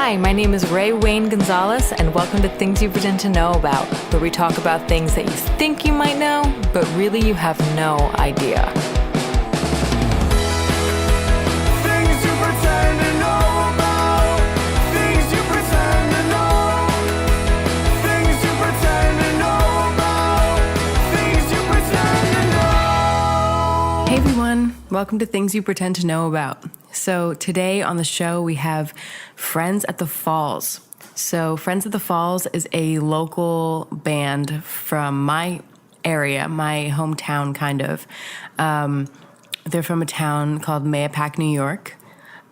Hi, my name is Ray Wayne Gonzalez, and welcome to Things You Pretend to Know About, where we talk about things that you think you might know, but really you have no idea. Things you pretend to know about. Things you pretend to know. Things you pretend to know about. Things you pretend to know. Hey everyone, welcome to Things You Pretend to Know About. So today on the show we have Friends at the Falls. So Friends at the Falls is a local band from my area, my hometown kind of. They're from a town called Mahopac, New York.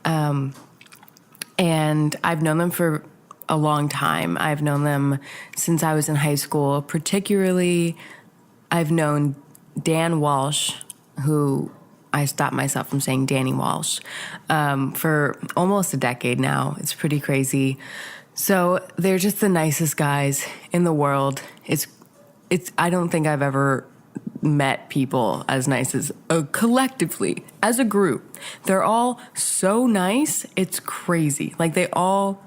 And I've known them for a long time. I've known them since I was in high school. Particularly, I've known Dan Walsh, who I stopped myself from saying Danny Walsh, for almost a decade now. It's pretty crazy. So they're just the nicest guys in the world. I don't think I've ever met people as nice as collectively, as a group. They're all so nice, it's crazy. Like they all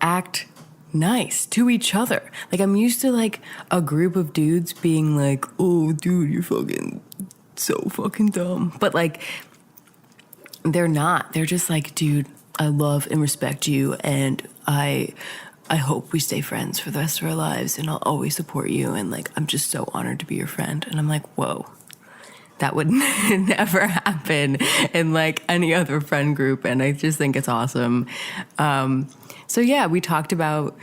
act nice to each other. Like I'm used to like a group of dudes being like, oh dude, you're fucking so fucking dumb. But like they're not. They're just like, dude, I love and respect you, and I hope we stay friends for the rest of our lives, and I'll always support you, and like I'm just so honored to be your friend. And I'm like, whoa, that would never happen in like any other friend group, and I just think it's awesome. So yeah, we talked about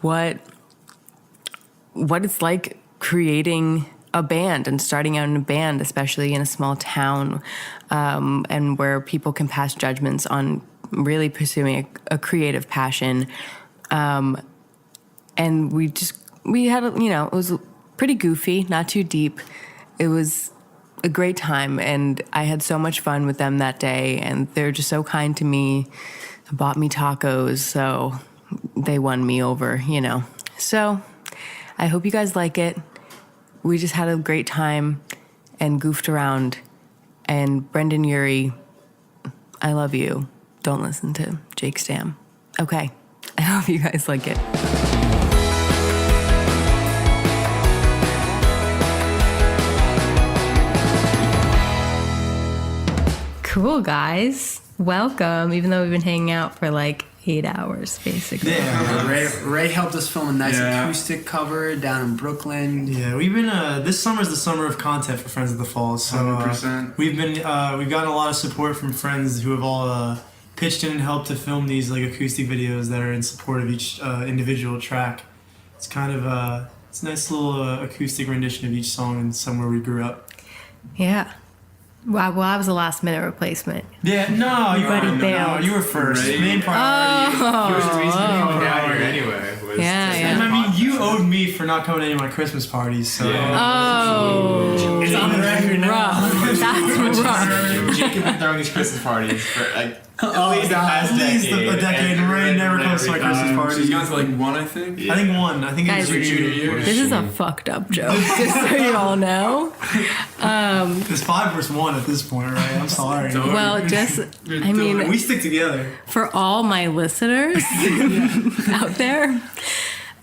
what it's like creating a band and starting out in a band, especially in a small town, and where people can pass judgments on really pursuing a creative passion. And we had, it was pretty goofy, not too deep. It was a great time, and I had so much fun with them that day, and they're just so kind to me, bought me tacos, so they won me over, So I hope you guys like it. We just had a great time and goofed around. And Brendan Urie, I love you. Don't listen to Jake Stam. Okay, I hope you guys like it. Cool, guys. Welcome, even though we've been hanging out for like 8 hours, basically. Yeah, Ray helped us film a nice acoustic cover down in Brooklyn. Yeah, we've been. This summer's the summer of content for Friends of the Falls. So 100%. We've gotten a lot of support from friends who have all pitched in and helped to film these like acoustic videos that are in support of each individual track. It's kind of it's a nice little acoustic rendition of each song and somewhere we grew up. Yeah. Well, I was a last minute replacement. Yeah, no, you were first. Right. Main priority. He was the reason you came down here anyway. And I mean, you owed me for not coming to any of my Christmas parties, so. Oh. It's on the record now. That's rough. Jake has been throwing these Christmas parties for like at least the past decade. A decade, and Ray never comes to my Christmas parties. She's gone to like one, I think. I think one. I think it was Guys, your junior year. This is a fucked up joke, just so you all know. It's 5 versus 1 at this point, right? I'm sorry. Well, We stick together. For all my listeners out there,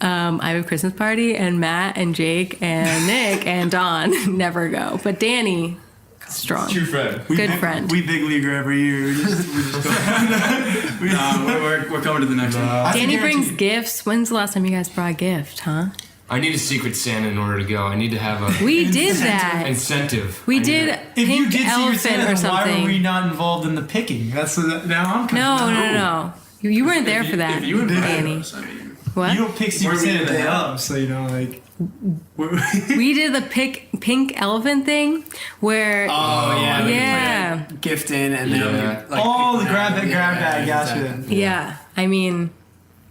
I have a Christmas party, and Matt and Jake and Nick and Don never go. But Danny, strong. True friend. Good friend. We big leaguer every year. We're coming to the next one. Danny brings gifts. When's the last time you guys brought a gift, huh? I need a Secret Santa in order to go. I need to have a We did that. incentive. We did If you pink did Secret elephant Santa, or then something. why were we not involved in the picking? That's now I'm No. You weren't there for that, If you invited Danny. us, I mean, What? You don't pick Secret Where we Santa did day that. up, so like. We did the pink elephant thing where. Oh yeah. Yeah. Gift in and then The grab bag, gotcha. Yeah. I mean,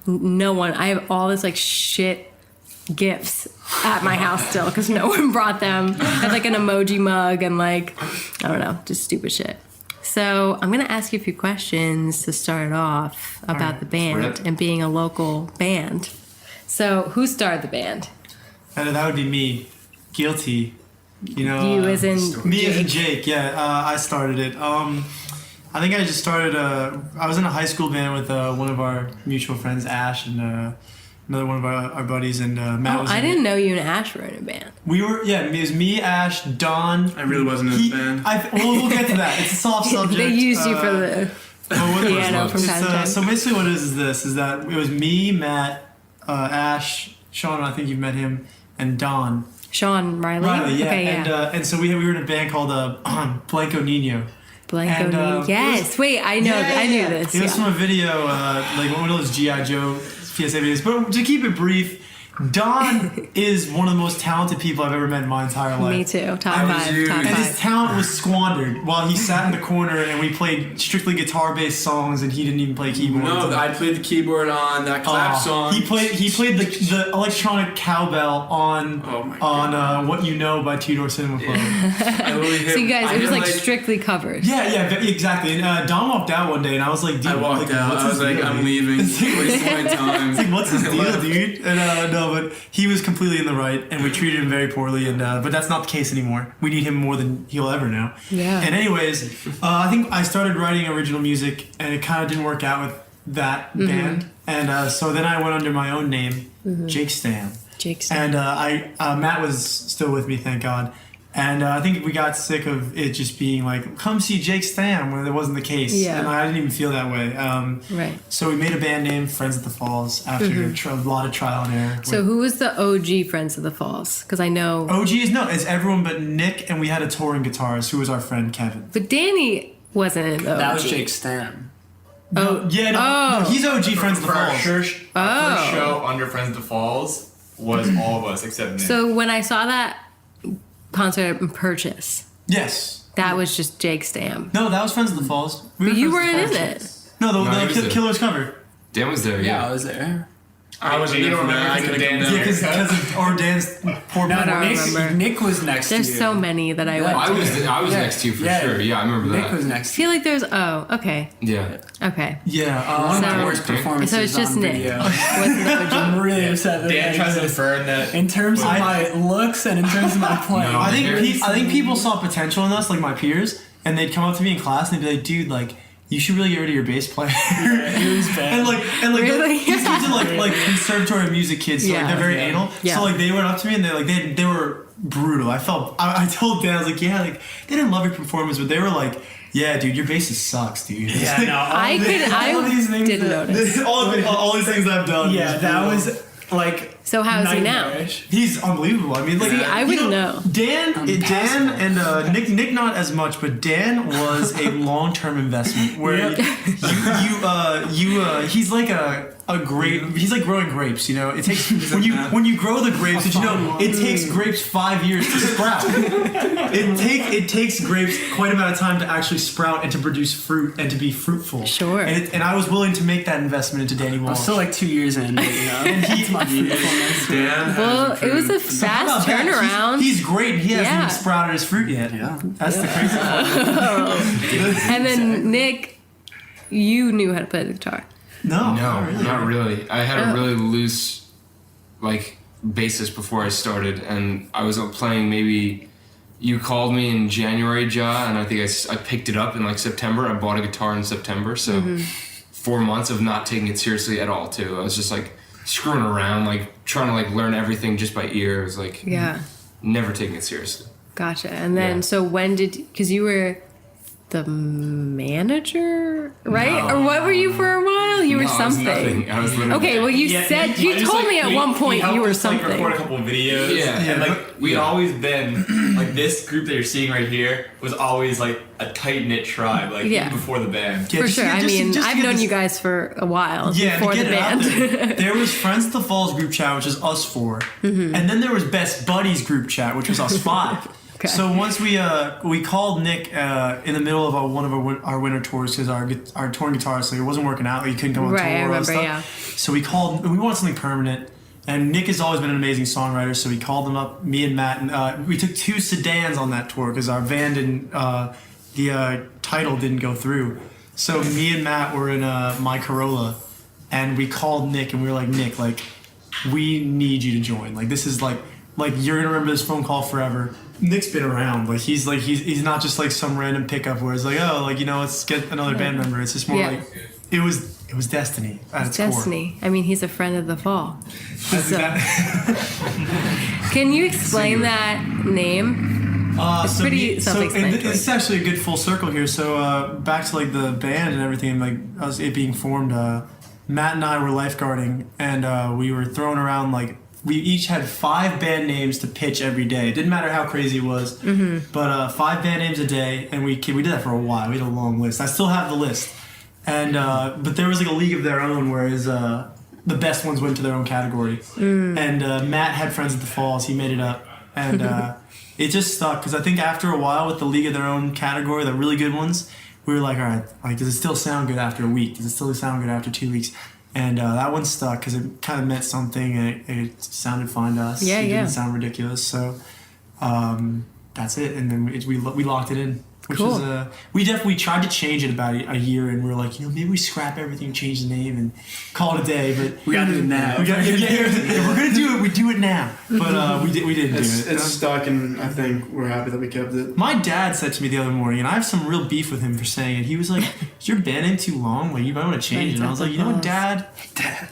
no one. I have all this like shit gifts at my house still because no one brought them. I have like an emoji mug and like, I don't know, just stupid shit. So I'm going to ask you a few questions to start off about the band and being a local band. So who started the band? That would be me. Guilty. You as in me Jake. as in Jake. Yeah, I started it. I think I just started. I was in a high school band with one of our mutual friends, Ash, and another one of our buddies, and Matt was. I didn't know you and Ash were in a band. We were, it was me, Ash, Don. I really wasn't in a band. We'll get to that. It's a soft subject. They used you for the piano from time to time. So basically, what it is that it was me, Matt, Ash, Sean. I think you've met him, and Don. Sean Riley. Yeah. Okay, yeah. And so we were in a band called Blanco Nino. Blanco Nino. Yes. Wait, I know. I knew this. It was from a video, like one of those G.I. Joe PSA videos. But to keep it brief, Don is one of the most talented people I've ever met in my entire life. Me too. Top five. And his talent was squandered while he sat in the corner and we played strictly guitar-based songs and he didn't even play keyboard. No, I played the keyboard on that clap song. He played the electronic cowbell on What You Know by Two Door Cinema Club. So you guys, it was like strictly covers. Yeah, exactly. And Don walked out one day and I was like, dude, I walked out. I was like, I'm leaving. Wasting my time. It's like, what's his deal, dude? And no, but he was completely in the right, and we treated him very poorly. And but that's not the case anymore. We need him more than he'll ever know. Yeah. And anyways, I think I started writing original music, and it kind of didn't work out with that band. And so then I went under my own name, Jake Stam. Jake Stam. And Matt was still with me, thank God. And I think we got sick of it just being like, come see Jake Stam, when it wasn't the case. Yeah. And I didn't even feel that way. Right. So we made a band name, Friends at the Falls, after a lot of trial and error. So who was the OG Friends of the Falls? Because I know... OG is everyone but Nick, and we had a touring guitarist who was our friend Kevin. But Danny wasn't in the OG. That was Jake Stam. No, he's OG Friends of the Our Falls. first show under Friends of the Falls was all of us except Nick. So when I saw that concert in Purchase, Yes. that was just Jake Stam. No, that was Friends of the Falls. But you weren't Friends of the in Falls. it. No, he was the there. Killer's cover. Dan was there, Yeah, yeah. I was there. I wasn't You there don't for that. remember I because could of Dan Dan. Because Dan's poor No, don't Nick, remember. Nick was next to you. There's so many that I went I to. was next to you for sure. Yeah, I remember Nick that. was I next to feel you. like there's... Oh, okay. Yeah. Okay. Yeah. One of So- my worst performances So it's just on Nick. video. Wasn't the OG. I'm really upset that Dan that tries to exists. infer that. In terms of my looks and in terms of my playing. No. I think people saw potential in us, like my peers, and they'd come up to me in class and they'd be like, dude, like, you should really get rid of your bass player. It was bad. and like Really? these kids are like conservatory music kids, so Yeah. like they're very anal. Yeah. So like they went up to me and they were brutal. I told Dan, I was like, yeah, like they didn't love your performance, but they were like, yeah, dude, your bass sucks, dude. Yeah, no. I didn't notice. all these things I've done. Yeah, that was like. So how is he now? nightmarish. He's unbelievable. I mean, like, See, I wouldn't know. Dan and Nick not as much, but Dan was a long-term investment where he's like a grape. He's like growing grapes. You know, it takes when you grow the grapes. Did you know it takes grapes 5 years to sprout? It takes grapes quite a amount of time to actually sprout and to produce fruit and to be fruitful. Sure. And I was willing to make that investment into Danny Walsh. I'm still like 2 years in, but, you know. It's my fruitfulness. Dan. Well, it was a How fast about that? turnaround. He's great. He hasn't Yeah. even sprouted his fruit yet. Yeah. That's the crazy part. And then Nick, you knew how to play the guitar. No, No, not really. I had Oh. a really loose, like, basis before I started, and I was playing maybe. You called me in January, Ja, and I think I picked it up in like September. I bought a guitar in September, so 4 months of not taking it seriously at all. Too, I was just like screwing around, like trying to like learn everything just by ear. It was like Yeah. never taking it seriously. Gotcha. And then, Yeah. so when because you were the manager, right? No. Or what were you for a while? You were No, I was something. nothing. I was literally Okay, well, you said, you told me at one point you were Like something. record a couple of videos. Yeah. And like we'd Yeah. always been like this group that you're seeing right here was always like a tight knit tribe. Like Yeah. even before the band. Yeah, For just- sure. I just- mean, just to I've get known this- you guys for a while Yeah, before to the get it out band. there. There was Friends at the Falls group chat, which is us 4, and then there was Best Buddies group chat, which was us 5. Okay. So once we called Nick in the middle of one of our winter tours because our touring guitarist, like, it wasn't working out, like, he couldn't come on Right, tour. I all that remember, stuff. So we wanted something permanent. And Nick has always been an amazing songwriter, so we called him up, me and Matt, and we took 2 sedans on that tour because our van didn't, the title didn't go through. So me and Matt were in my Corolla, and we called Nick, and we were like, Nick, like, we need you to join. Like, this is like you're gonna remember this phone call forever. Nick's been around. Like he's not just like some random pickup where it's like, oh, like, you know, let's get another band member. It's just more Yeah. like it was destiny at its core. Destiny. I mean, he's a friend of the fall. I think So, that- can you explain that name? It's pretty self-explanatory. It's actually a good full circle here. So back to like the band and everything, like us it being formed. Matt and I were lifeguarding, and we were throwing around like we each had 5 band names to pitch every day. It didn't matter how crazy it was, but 5 band names a day, and we did that for a while. We had a long list. I still have the list, and but there was like a league of their own, whereas the best ones went to their own category. And Matt had Friends at the Falls. He made it up, and it just stuck because I think after a while with the league of their own category, the really good ones, we were like, all right, like does it still sound good after a week? Does it still sound good after 2 weeks? And that one stuck because it kind of meant something, and it sounded fine to us. Yeah, it yeah. didn't sound ridiculous, so that's it. And then we locked it in. Which Cool. is we tried to change it about a year, and we were like, you know, maybe we scrap everything, change the name, and call it a day. But We got to do it now. if we're gonna do it, we do it now. But we didn't do it. It's stuck, and I think we're happy that we kept it. My dad said to me the other morning, and I have some real beef with him for saying it. He was like, "Is your band name too long? Like, you might want to change it." And I was like, "You know what, Dad?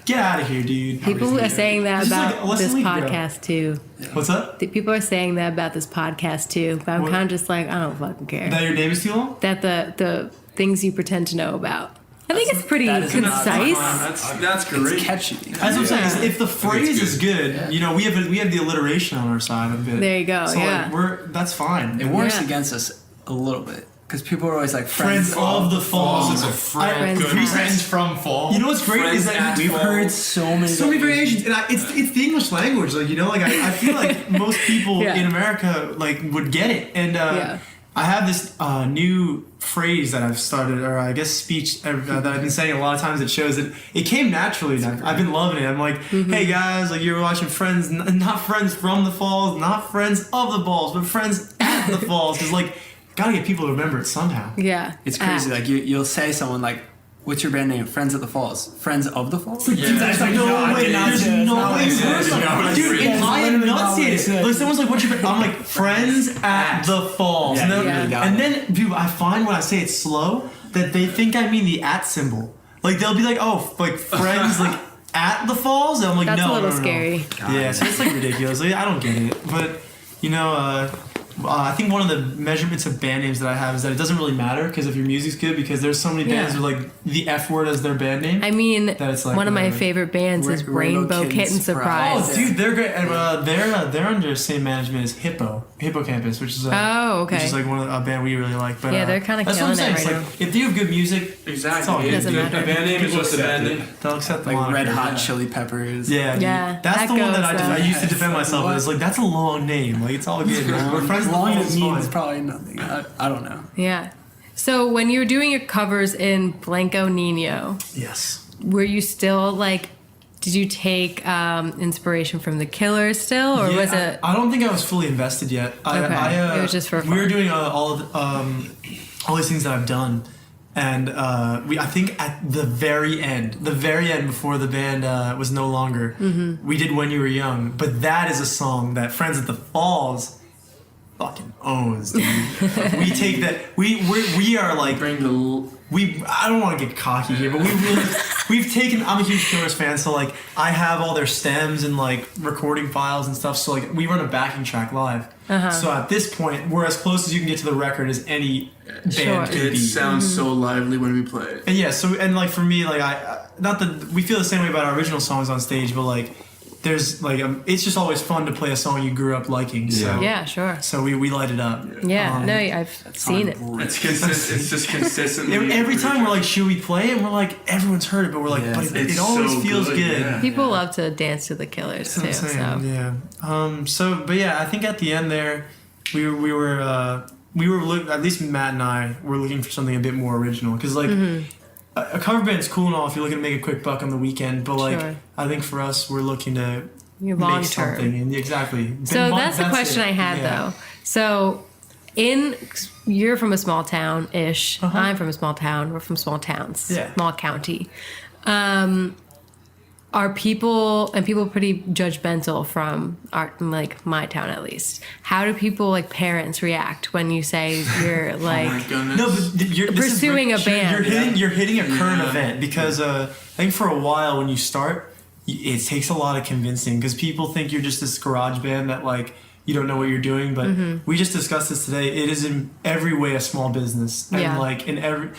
Get out of here, dude." People are saying that Just like, about let's this leave, bro. podcast too. What's up? People are saying that about this podcast too, but I'm What? kind of just like, I don't fucking care. That your name is too long? That the things you pretend to know about. I think it's pretty that is not concise. That's great. It's catchy. That's what I'm saying. is If the phrase is good, you know, we have the alliteration on our side of it. There you go, So yeah. like, that's fine. It works Yeah. against us a little bit because people are always like Friends of the Falls. It's a friend. Friends Good. at- Friends from fall. You know what's great is Friends that at we've Falls. heard so many so many variations, and it's the English language. Like, you know, like I feel like most people Yeah. in America like would get it. And Yeah. I have this new phrase that I've started, or I guess speech that I've been saying a lot of times. It shows that it came naturally. And I've been loving it. I'm like, hey guys, like you're watching Friends, not Friends from the Falls, not Friends of the Balls, but Friends at the Falls. Because like, gotta get people to remember it somehow. Yeah. It's crazy. Like you'll say someone like, "What's your band name?" Friends at the Falls. Friends of the Falls. There's no way. There's no way. Dude, and I enunciate it. Like someone's like, "What's your?" I'm like, "Friends at the Falls." Yeah, And then, you really got and it. then, dude, I find when I say it slow that they think I mean the at symbol. Like they'll be like, "Oh, like friends, like at the Falls." And I'm like, That's "No, a little no, no, no." scary. Yeah, so it's like ridiculous. Like, I don't get it, but you know. I think one of the measurements of band names that I have is that it doesn't really matter because if your music's good, because there's so many bands Yeah. with like the F word as their band name. I mean, That it's like one of my whatever. favorite bands is Rainbow Rainbow Kitten Surprise. Oh, dude, they're great. And, they're under the same management as Hippocampus, which is Oh, okay. which is like one of a band we really like. But Yeah, they're kinda that's what I'm killing saying. it It's right like if you have good music, it's all Exactly. good. Doesn't dude. matter. A band name is People just a accept band it. name. They'll accept the Like moniker. Red Hot Chili Peppers. Yeah, dude. Yeah, That's that the one that goes, I used to defend myself with. It's like that's a long name. Like it's all good. We're friends. As long with as the it Falls, means fine. probably nothing. I don't know. Yeah. So when you were doing your covers in Blanco Nino, Yes. were you still like, did you take inspiration from the Killers still, or Yeah, was it? I don't think I was fully invested yet. Okay. It was just for We were fun. doing all these things that I've done, and I think at the very end before the band was no longer, Mm-hmm. we did When You Were Young. But that is a song that Friends at the Falls fucking owns, dude. We take that. We are like. Bring the I don't want to get cocky here, but we've taken. I'm a huge Killers fan, so like I have all their stems and like recording files and stuff. So like we run a backing track live. So at this point, we're as close as you can get to the record as any band Sure. can It be. sounds so lively when we play it. And yeah, so and like for me, like I not that we feel the same way about our original songs on stage, but like there's like it's just always fun to play a song you grew up liking. So Yeah, sure. so we light it up. Yeah, no, I've seen it. It's consistent. It's just consistently. Every time we're like, should we play it? And we're like, everyone's heard it, but we're like, Yeah, but it it's always so feels good, good. yeah. People love to dance to the Killers too. That's what I'm So saying, yeah. But yeah, I think at the end there, we were at least Matt and I were looking for something a bit more original because like a cover band's cool and all if you're looking to make a quick buck on the weekend, but like Sure. I think for us we're looking to you're make long something term. and exactly. So that's the question it. I had Yeah. though. So you're from a small town ish. I'm from a small town. We're from small towns. Yeah. Small county. are people pretty judgmental from like my town at least? How do people like parents react when you say you're like Oh my goodness. No, but pursuing a band? You're hitting a current event because I think for a while when you start, it takes a lot of convincing because people think you're just this garage band that like you don't know what you're doing. But we just discussed this today. It is in every way a small business, and like in every.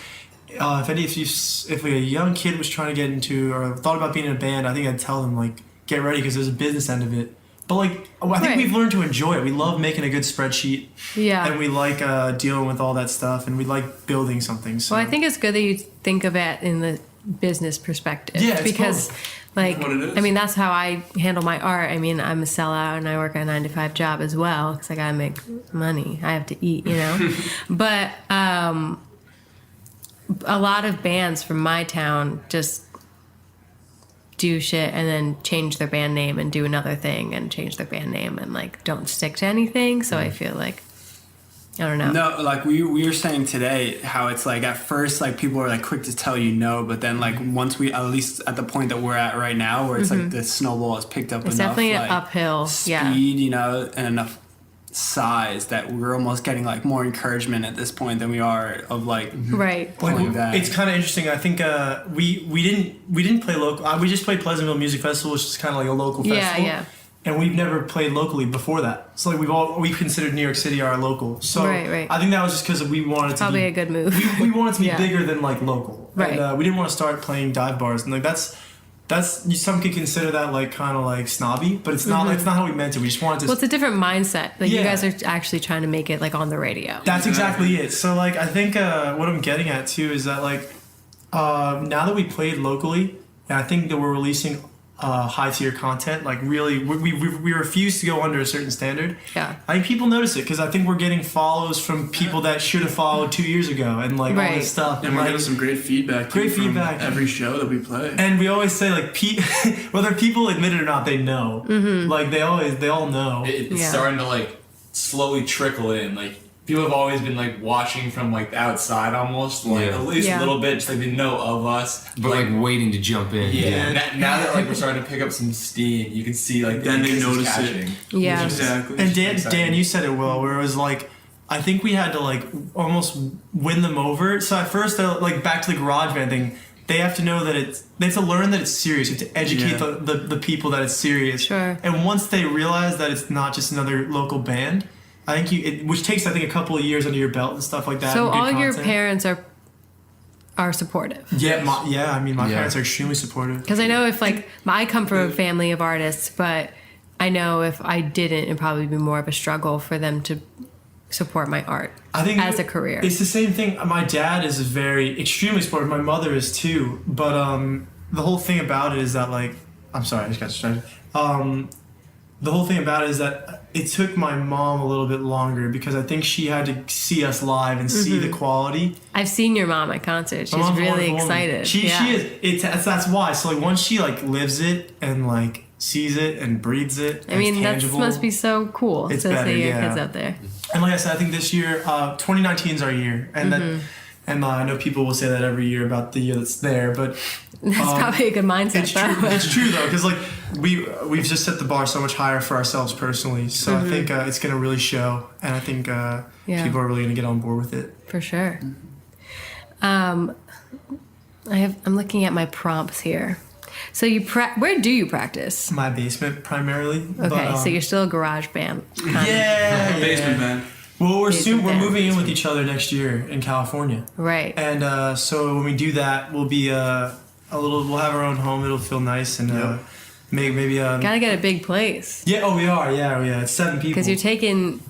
If like a young kid was trying to get into or thought about being in a band, I think I'd tell them like get ready because there's a business end of it. But like I think we've learned to enjoy it. We love making a good spreadsheet. Yeah. And we like dealing with all that stuff, and we like building something. So. Well, I think it's good that you think of it in the business perspective. Yeah, it's because like what it is. I mean that's how I handle my art. I mean I'm a sellout and I work a 9-to-5 job as well because I gotta make money. I have to eat, you know. But a lot of bands from my town just do shit and then change their band name and do another thing and change their band name and like don't stick to anything. So I feel like I don't know. No, like we were saying today how it's like at first like people are like quick to tell you no, but then like once we at least at the point that we're at right now where it's like the snowball has picked up It's enough definitely like, an uphill. speed, you know, and enough size that we're almost getting like more encouragement at this point than we are of like Right. pulling back. It's kind of interesting. I think we didn't play local. We just played Pleasantville Music Festival, which is kind of like a local festival. Yeah. And we've never played locally before that. So like we've considered New York City our local. So Right. I think that was just because we wanted Probably to a good move. we wanted to be Yeah. bigger than like local. Right. And we didn't want to start playing dive bars. And like that's some could consider that like kind of like snobby, but it's not. It's not how we meant it. We just wanted to. Well, it's a different mindset. Like you Yeah. guys are actually trying to make it like on the radio. That's exactly it. So like I think what I'm getting at too is that like now that we played locally, and I think that we're releasing high tier content. Like really, we refuse to go under a certain standard. Yeah. I think people notice it because I think we're getting follows from people that should have followed 2 years ago and like all Right. this stuff. And we're like, getting some great feedback. Great too, from feedback. every show that we play. and we always say like whether people admit it or not, they know. Like they all know. It's Yeah. starting to like slowly trickle in. Like people have always been like watching from like the outside almost, like Yeah. at least Yeah. a little bit, just like they know of us. But like waiting to jump in. Yeah. Now that like we're starting to pick up some steam, you can see like Then they interest is notice it. catching. Yeah. Exactly. And Dan, exciting. you said it well, where it was like, I think we had to like almost win them over. So at first, like back to the garage band thing, they have to know that they have to learn that it's serious. You have to educate Yeah. the people that it's serious. Sure. And once they realize that it's not just another local band, I think which takes I think a couple of years under your belt and stuff like that. So and good all your content. parents are supportive. Yeah, I mean, my Yeah. parents are extremely supportive. Because I know if like I come from a family of artists, but I know if I didn't, it'd probably be more of a struggle for them to support my art I think as a career. It's the same thing. My dad is very extremely supportive. My mother is too. But the whole thing about it is that like, I'm sorry, I just got distracted. The whole thing about it is that it took my mom a little bit longer because I think she had to see us live and see the quality. I've seen your mom at concert. My She's mom's a really wonderful woman. excited. She Yeah. is. That's why. So like once she like lives it and like sees it and breathes it. I mean, it's that tangible. must be so cool It's to better, see your yeah. kids out there. And like I said, I think this year, 2019 is our year, and I know people will say that every year about the year that's there, but That's probably a good mindset, it's true. though. It's true though, because like we've just set the bar so much higher for ourselves personally. So I think it's gonna really show, and I think Yeah. people are really gonna get on board with it. For sure. I'm looking at my prompts here. So where do you practice? My basement primarily. Okay, so you're still a garage band. kind of. yeah. Basement band. Well, we're Basement band. moving in with each other next year in California, Right. and so when we do that, we'll be we'll have our own home. It'll feel nice and maybe Gotta get a big place. yeah. Oh, we are. Yeah. It's 7 people. Because you're taking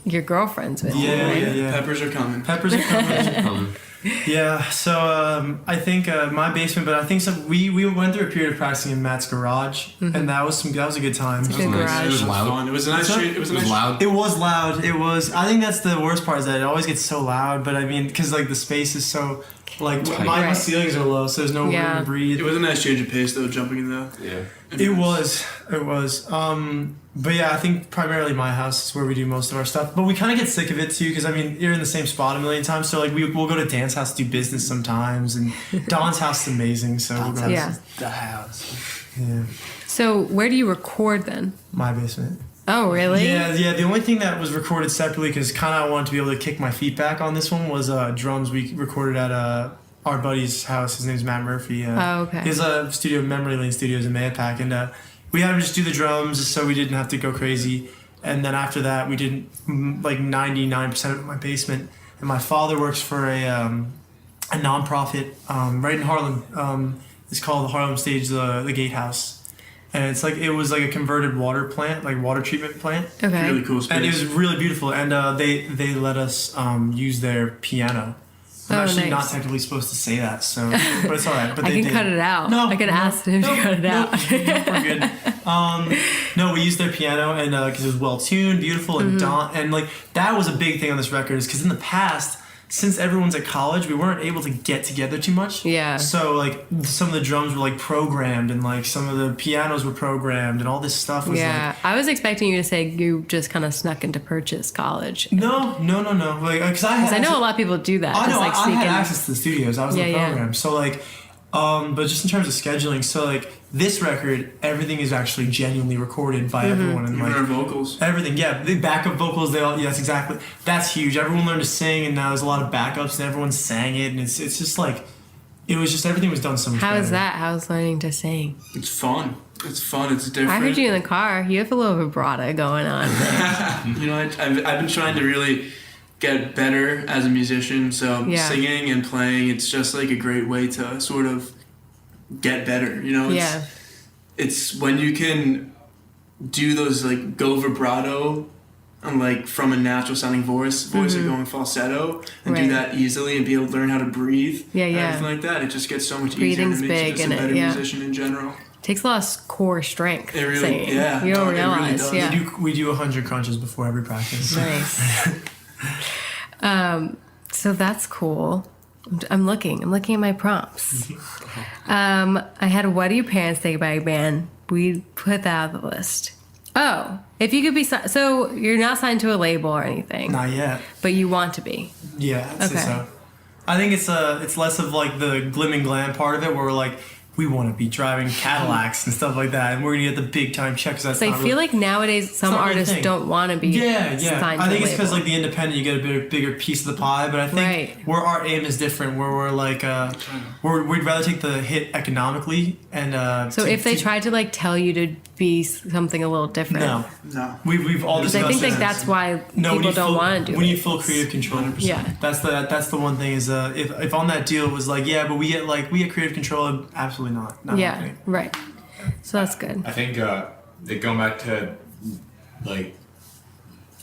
your girlfriends with you, Yeah, right? yeah. Peppers are coming. Peppers are coming. Yeah, so I think my basement, but I think we went through a period of practicing in Matt's garage, and that was a good time. It's a good nice. garage. It was Loud. fun. It was a nice. What's up? It was a It was nice. loud. It was loud. It was. I think that's the worst part is that it always gets so loud. But I mean, because like the space is so Like Tight. my Right. ceilings are low, so there's no Yeah. room to breathe. It was a nice change of pace though, jumping in though. Yeah. It was. But yeah, I think primarily my house is where we do most of our stuff. But we kind of get sick of it too, because I mean, you're in the same spot a million times. So like, we'll go to Dan's house to do business sometimes, and Don's house is amazing. So we'll go. Yeah. The house. Yeah. So where do you record then? My basement. Oh, really? Yeah. The only thing that was recorded separately, because kind of I wanted to be able to kick my feet back on this one, was drums we recorded at our buddy's house. His name's Matt Murphy. Oh, okay. He has a studio, Memory Lane Studios in Mayapack, and we had him just do the drums so we didn't have to go crazy. And then after that, we did like 99% of it in my basement. And my father works for a nonprofit right in Harlem. It's called the Harlem Stage, the Gatehouse. And it's like, it was like a converted water plant, like water treatment plant. Okay. Really cool space. And it was really beautiful. And they let us use their piano. I'm Oh, actually not nice. technically supposed to say that, so but it's all right. But I they can did. cut it out. No, I can ask him to cut it out. We're good. No, we used their piano, and because it was well tuned, beautiful, and and like that was a big thing on this record, is because in the past, since everyone's at college, we weren't able to get together too much. Yeah. So like some of the drums were like programmed, and like some of the pianos were programmed, and all this stuff was Yeah. I was expecting you to say you just kind of snuck into Purchase College. like no. Like because I know a lot of people do that. I just know. like I sneak had in. access to the studios. I was in the Yeah, yeah. program. So like, but just in terms of scheduling, so like this record, everything is actually genuinely recorded by everyone, and Even like our vocals. everything. Yeah, the backup vocals. They all. Yes, exactly. That's huge. Everyone learned to sing, and now there's a lot of backups, and everyone sang it, and it's just like, it was just everything was done so much. How better. is that? How's learning to sing? It's fun. It's fun. It's different. I heard you in the car. You have a little vibrato going on. You know, I've been trying to really get better as a musician. So Yeah. singing and playing, it's just like a great way to sort of get better. You know, Yeah. it's when you can do those like go vibrato and like from a natural sounding voice and going falsetto and Right. do that easily and be able to learn how to breathe. Yeah, and yeah. everything like that. It just gets so much Breathing's easier. And it big makes you in just a it, better yeah. musician in general. Takes a lot of core strength. It really- singing. yeah, You don't no, it really realize. does. Yeah. We do 100 crunches before every practice. Nice. So that's cool. I'm looking at my prompts. I had a What Do Your Parents Think About Your Band? We put that on the list. Oh, if you could be so you're not signed to a label or anything, Not yet. but you want to be. Yeah, I'd say Okay. so. I think it's less of like the glim and glam part of it, where we're like, we want to be driving Cadillacs and stuff like that, and we're gonna get the big time checks. That's So I not feel really, like nowadays some not really a artists thing. don't want to be yeah. signed I to think a it's because label. like the independent, you get a bigger piece of the pie. But I think Right. where our aim is different, where we're like, we'd rather take the hit economically, and So if they tried to like tell you to be something a little different, No. we've all because I discussed think like this. that's why No, we people need don't full- want to do We it. need full creative control. 100%. Yeah. That's the one thing is if on that deal it was like, yeah, but we get creative control, absolutely not Yeah, happening. right. So that's good. I think that going back to like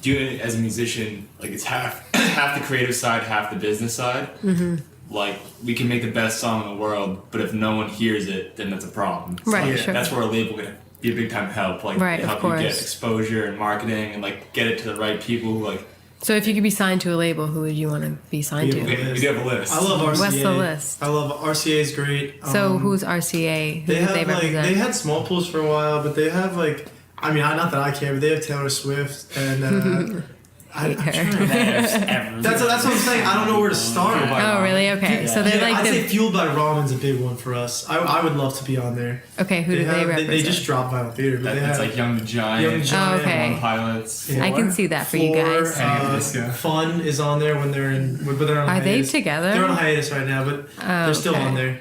doing it as a musician, like it's half the creative side, half the business side. Mm-hmm. Like we can make the best song in the world, but if no one hears it, then that's a problem. So, Right, like, sure. That's where a label can be a big time help. Like Right, of help you get course. exposure and marketing and like get it to the right people. Who, like So if you could be signed to a label, who would you want to be signed Yeah, to? we do have a list. I love RCA. What's the list? I love RCA is great. So who's RCA? Who they do have they represent? they had small pools for a while, but they have like, I mean, not that I care, but they have Taylor Swift and I'm Hate her. trying- that's what I'm saying. I don't know where to start. Oh, really? Okay. So they're Yeah, like I'd say the. Fueled by Ramen's a big one for us. I would love to be on there. Okay, who do they represent? They just dropped Vinyl Theater, but they That's have like Young the Giant, Young Giant, Oh, okay. One Pilots. Yeah. I can see that for you Floor, guys. Yeah. Fun is on there when they're on Are they hiatus. together? They're on hiatus right now, but they're still okay. on there.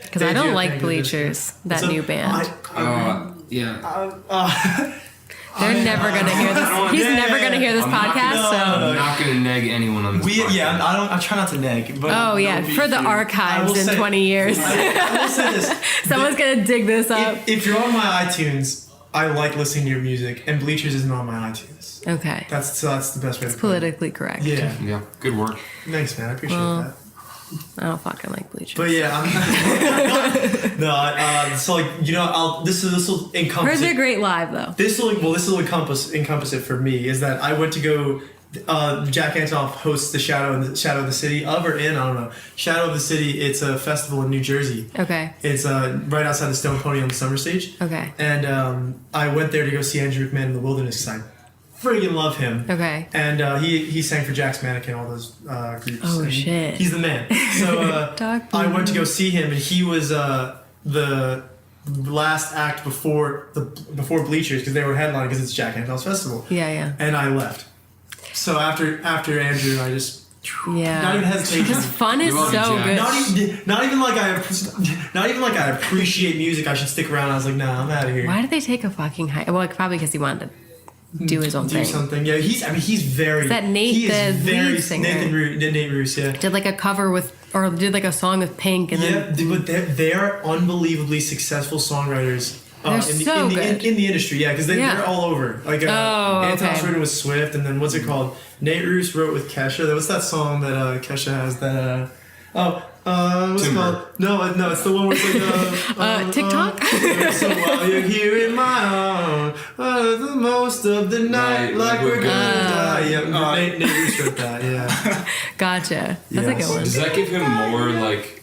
Because they I do don't a like thing with this. Bleachers, that So, new band. Yeah. They're never gonna hear this. He's never gonna hear this I'm not podcast. I'm So. not gonna neg anyone on this podcast. I try not to neg. But Oh yeah, no beef for the here. I archives will in say- 20 years, I will say this. someone's gonna dig this up. If you're on my iTunes, I like listening to your music, and Bleachers isn't on my iTunes. Okay, That's the best way to put it. politically correct. Yeah. Yeah, good work. Thanks, man. I appreciate Well, that. I don't fucking like Bleachers. But yeah, so like this will encompass. Heard they're it. great live though. This will encompass it for me. Is that I went to go Jack Antonoff hosts the Shadow of the City of or in, I don't know. Shadow of the City, it's a festival in New Jersey. Okay. It's right outside the Stone Pony on the summer stage. Okay. And I went there to go see Andrew McMahon in the Wilderness because I friggin' love him. Okay. And he sang for Jack's Mannequin, all those groups. Oh, And shit. He's the man. So I went to go see him, and he was the last act before Bleachers because they were headlining because it's Jack Antonoff's festival. Yeah. And I left. So after Andrew, I just Yeah. not even hesitation. Because fun is We love you, so Jack. good. Not even like I appreciate music. I should stick around. I was like, nah, I'm out of here. Why did they take a fucking hike? Well, probably because he wanted to do his own Do thing. something. Yeah, he's very. Is that Nate, he is the very lead singer? Nate Roos, yeah. Did like a cover with, or did like a song with Pink, and Yeah, then but they're unbelievably successful songwriters. They're so good. in the industry, yeah, because Yeah. they're all over. Like, okay. Anton's written with Swift, and then what's it called? Nate Roos wrote with Kesha. What's that song that Kesha has? That what's it Timber. called? No, it's the one where it's like TikTok. So while you're here in my arms, the most of the night, like we're gonna die. Yeah, Nate Roos wrote that. Yeah, Gotcha. That's a good one. Does that give him more like?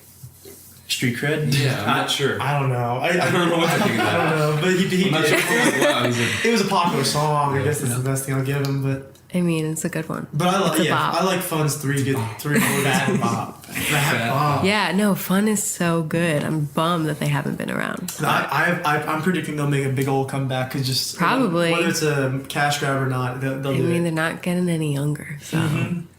street cred. Yeah, I'm not sure. I don't know. I don't know what to think of that. I don't know, but he I'm not did. sure. Like, wow, he's a, It was a popular song. I guess that's the best thing I'll give him. But I mean, it's a good one. I like It's a bop. I like Fun's three Fat Bop. Fat Bop. Yeah, no, fun is so good. I'm bummed that they haven't been around. I'm predicting they'll make a big old comeback because just Probably. whether it's a cash grab or not, they'll I do mean, it. they're not getting any younger, so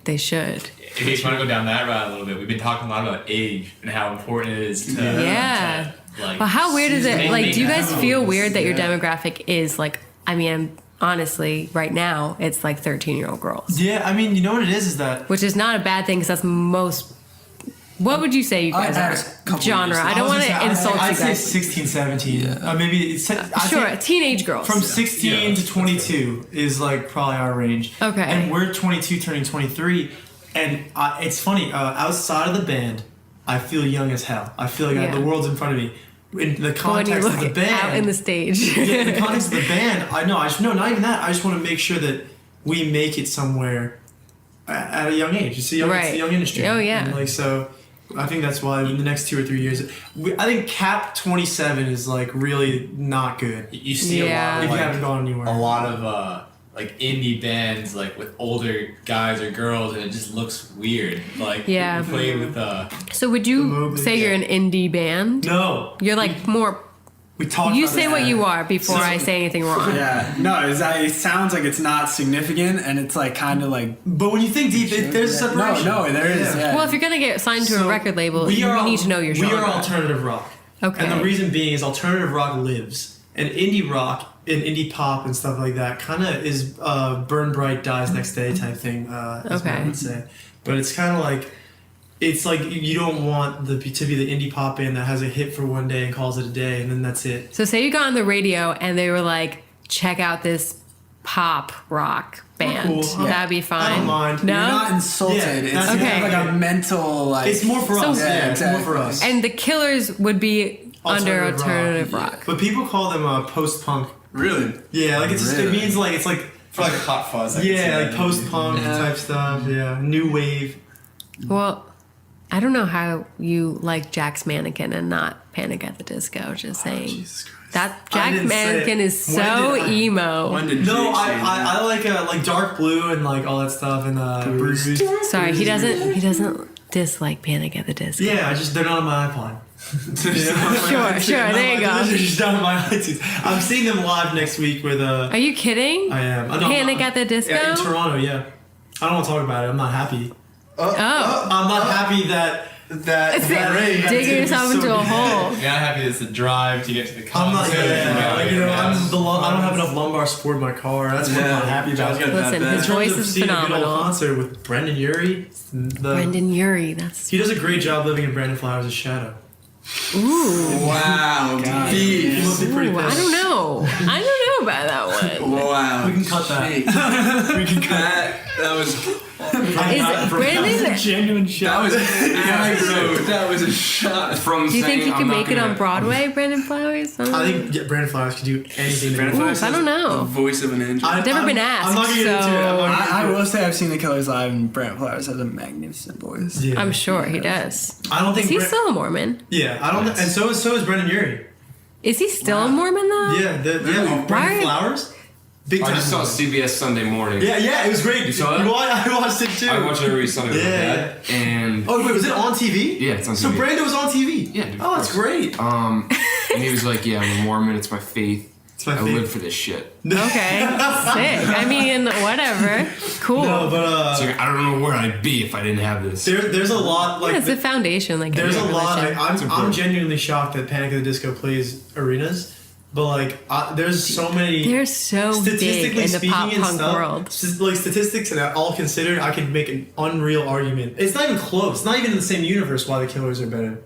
they should. In case you want to go down that route a little bit, we've been talking a lot about age and how important it is to. Yeah. to, like, But how weird is it? make Like, do you guys albums. feel weird that your Yeah. demographic is like? I mean, honestly, right now it's like 13-year-old girls, Yeah, I mean, you know what it is that which is not a bad thing because that's most. What would you say you guys I are? was a couple Genre. years. I don't want to insult I'd you say guys. 16, 17. Maybe it's, I'd Sure, say teenage girls. from 16 to 22 is like probably our range. Okay. And we're 22 turning 23. And it's funny, outside of the band, I feel young as hell. I feel like Yeah. the world's in front of me. In the But when you context of look the band, out in the stage. yeah, in the context of the band, not even that. I just want to make sure that we make it somewhere at a young age. It's a young, it's a young industry. Oh, yeah. And like so, I think that's why in the next 2 or 3 years, I think cap 27 is like really not good You see Yeah. a lot if of you haven't gone anywhere. a lot of like indie bands like with older guys or girls, and it just looks weird. Like Yeah. we play with So would you Mowgli, say you're an indie band? No, You're like more. we talked. You about say this. what you are before I say anything wrong. Yeah, no, it sounds like it's not significant, and it's like kind of like But when you think deep, there's a separation. no, there is. Yeah. Well, if you're gonna get signed to a So, record label, we you are- need to know your genre. We are alternative rock. Okay. And the reason being is alternative rock lives. And indie rock and indie pop and stuff like that kind of is burn bright, dies next day type thing, is what I Okay. would say. But it's kind of like, it's like you don't want to be the indie pop band that has a hit for one day and calls it a day and then that's it. So say you got on the radio and they were like, check out this pop rock band. Cool. Yeah. That'd be fine. I don't mind. No? You're not insulted. Yeah, it's that's okay. like a mental like. It's more for So- us. Yeah, Yeah, it's more exactly. for us. And the Killers would be under alternative rock. But people call them post-punk. Really? Yeah, like it Really? means like, it's like, for like a hot fuzz. I can see yeah, that like in post-punk type stuff. Yeah, new wave. Well, I don't know how you like Jack's Mannequin and not Panic at the Disco. Just saying. Jesus Christ. That I Jack didn't say Mannequin it. is When so did I- emo. When did No, Jake say I like dark blue and like all that stuff and bruised. Sorry, he doesn't dislike Panic at the Disco. Yeah, they're not on my iPod. Sure, there you go. They're just not on my iTunes. I'm seeing them live next week with Are you kidding? I am. No, Panic I'm- at the Disco? Yeah, in Toronto. Yeah. I don't want to talk about it. I'm not happy. Oh, I'm not happy that it's that digging yourself into a good. hole. You're not happy it's a drive to get to the I'm not. concert. Yeah, like, you know, Yeah. I don't have enough lumbar support in my car. That's what I'm not happy about. John's got a bad Listen, back. his In terms voice of is seeing a good old phenomenal. concert with Brendan Urie. Brendan Urie, that's He does a great job living in Brandon Flowers' shadow. Wow. He Beef. must be pretty Ooh, I pissed. don't know. I don't know about that one. Wow. We can cut that. Jake. We can cut that. That was Is Brandon? Genuine That shot. was That was a shot. from Do you think saying he I'm can not make it gonna- on Broadway, Brandon Flowers? I think Brandon Flowers could do anything. Brandon Ooh, Flowers I don't is know. The voice of an angel. I've never been I'm not asked, gonna get into it. I'm so not I will say I've seen the Killers live, and Brent Flowers has a magnificent voice. Yeah. I'm sure he does. I don't think. Is he Brand- still a Mormon? Yeah, I don't. And so is Brendan Urie. Is he still a Mormon though? Yeah, Why Brandon are- Flowers. Big I time. just saw CBS Sunday Morning. Yeah, it was great. You saw that? I watched it too. I watch it every Sunday with my Yeah, dad. And Oh wait, was it on TV? yeah, it's on So TV. Brando was on TV. Yeah, dude, Oh, of that's course. great. And he was like, "Yeah, I'm a Mormon. It's my faith. It's my I favorite. live for this shit." Okay, sick. I mean, whatever. Cool. No, but So I don't know where I'd be if I didn't have this. there's a lot like yeah, it's a foundation. Like there's a every lot. religion. I'm important. genuinely shocked that Panic at the Disco plays arenas, but like there's so many. They're so big Statistically in the speaking pop and punk stuff, world. like statistics and all considered, I could make an unreal argument. It's not even close. It's not even in the same universe why the Killers are better.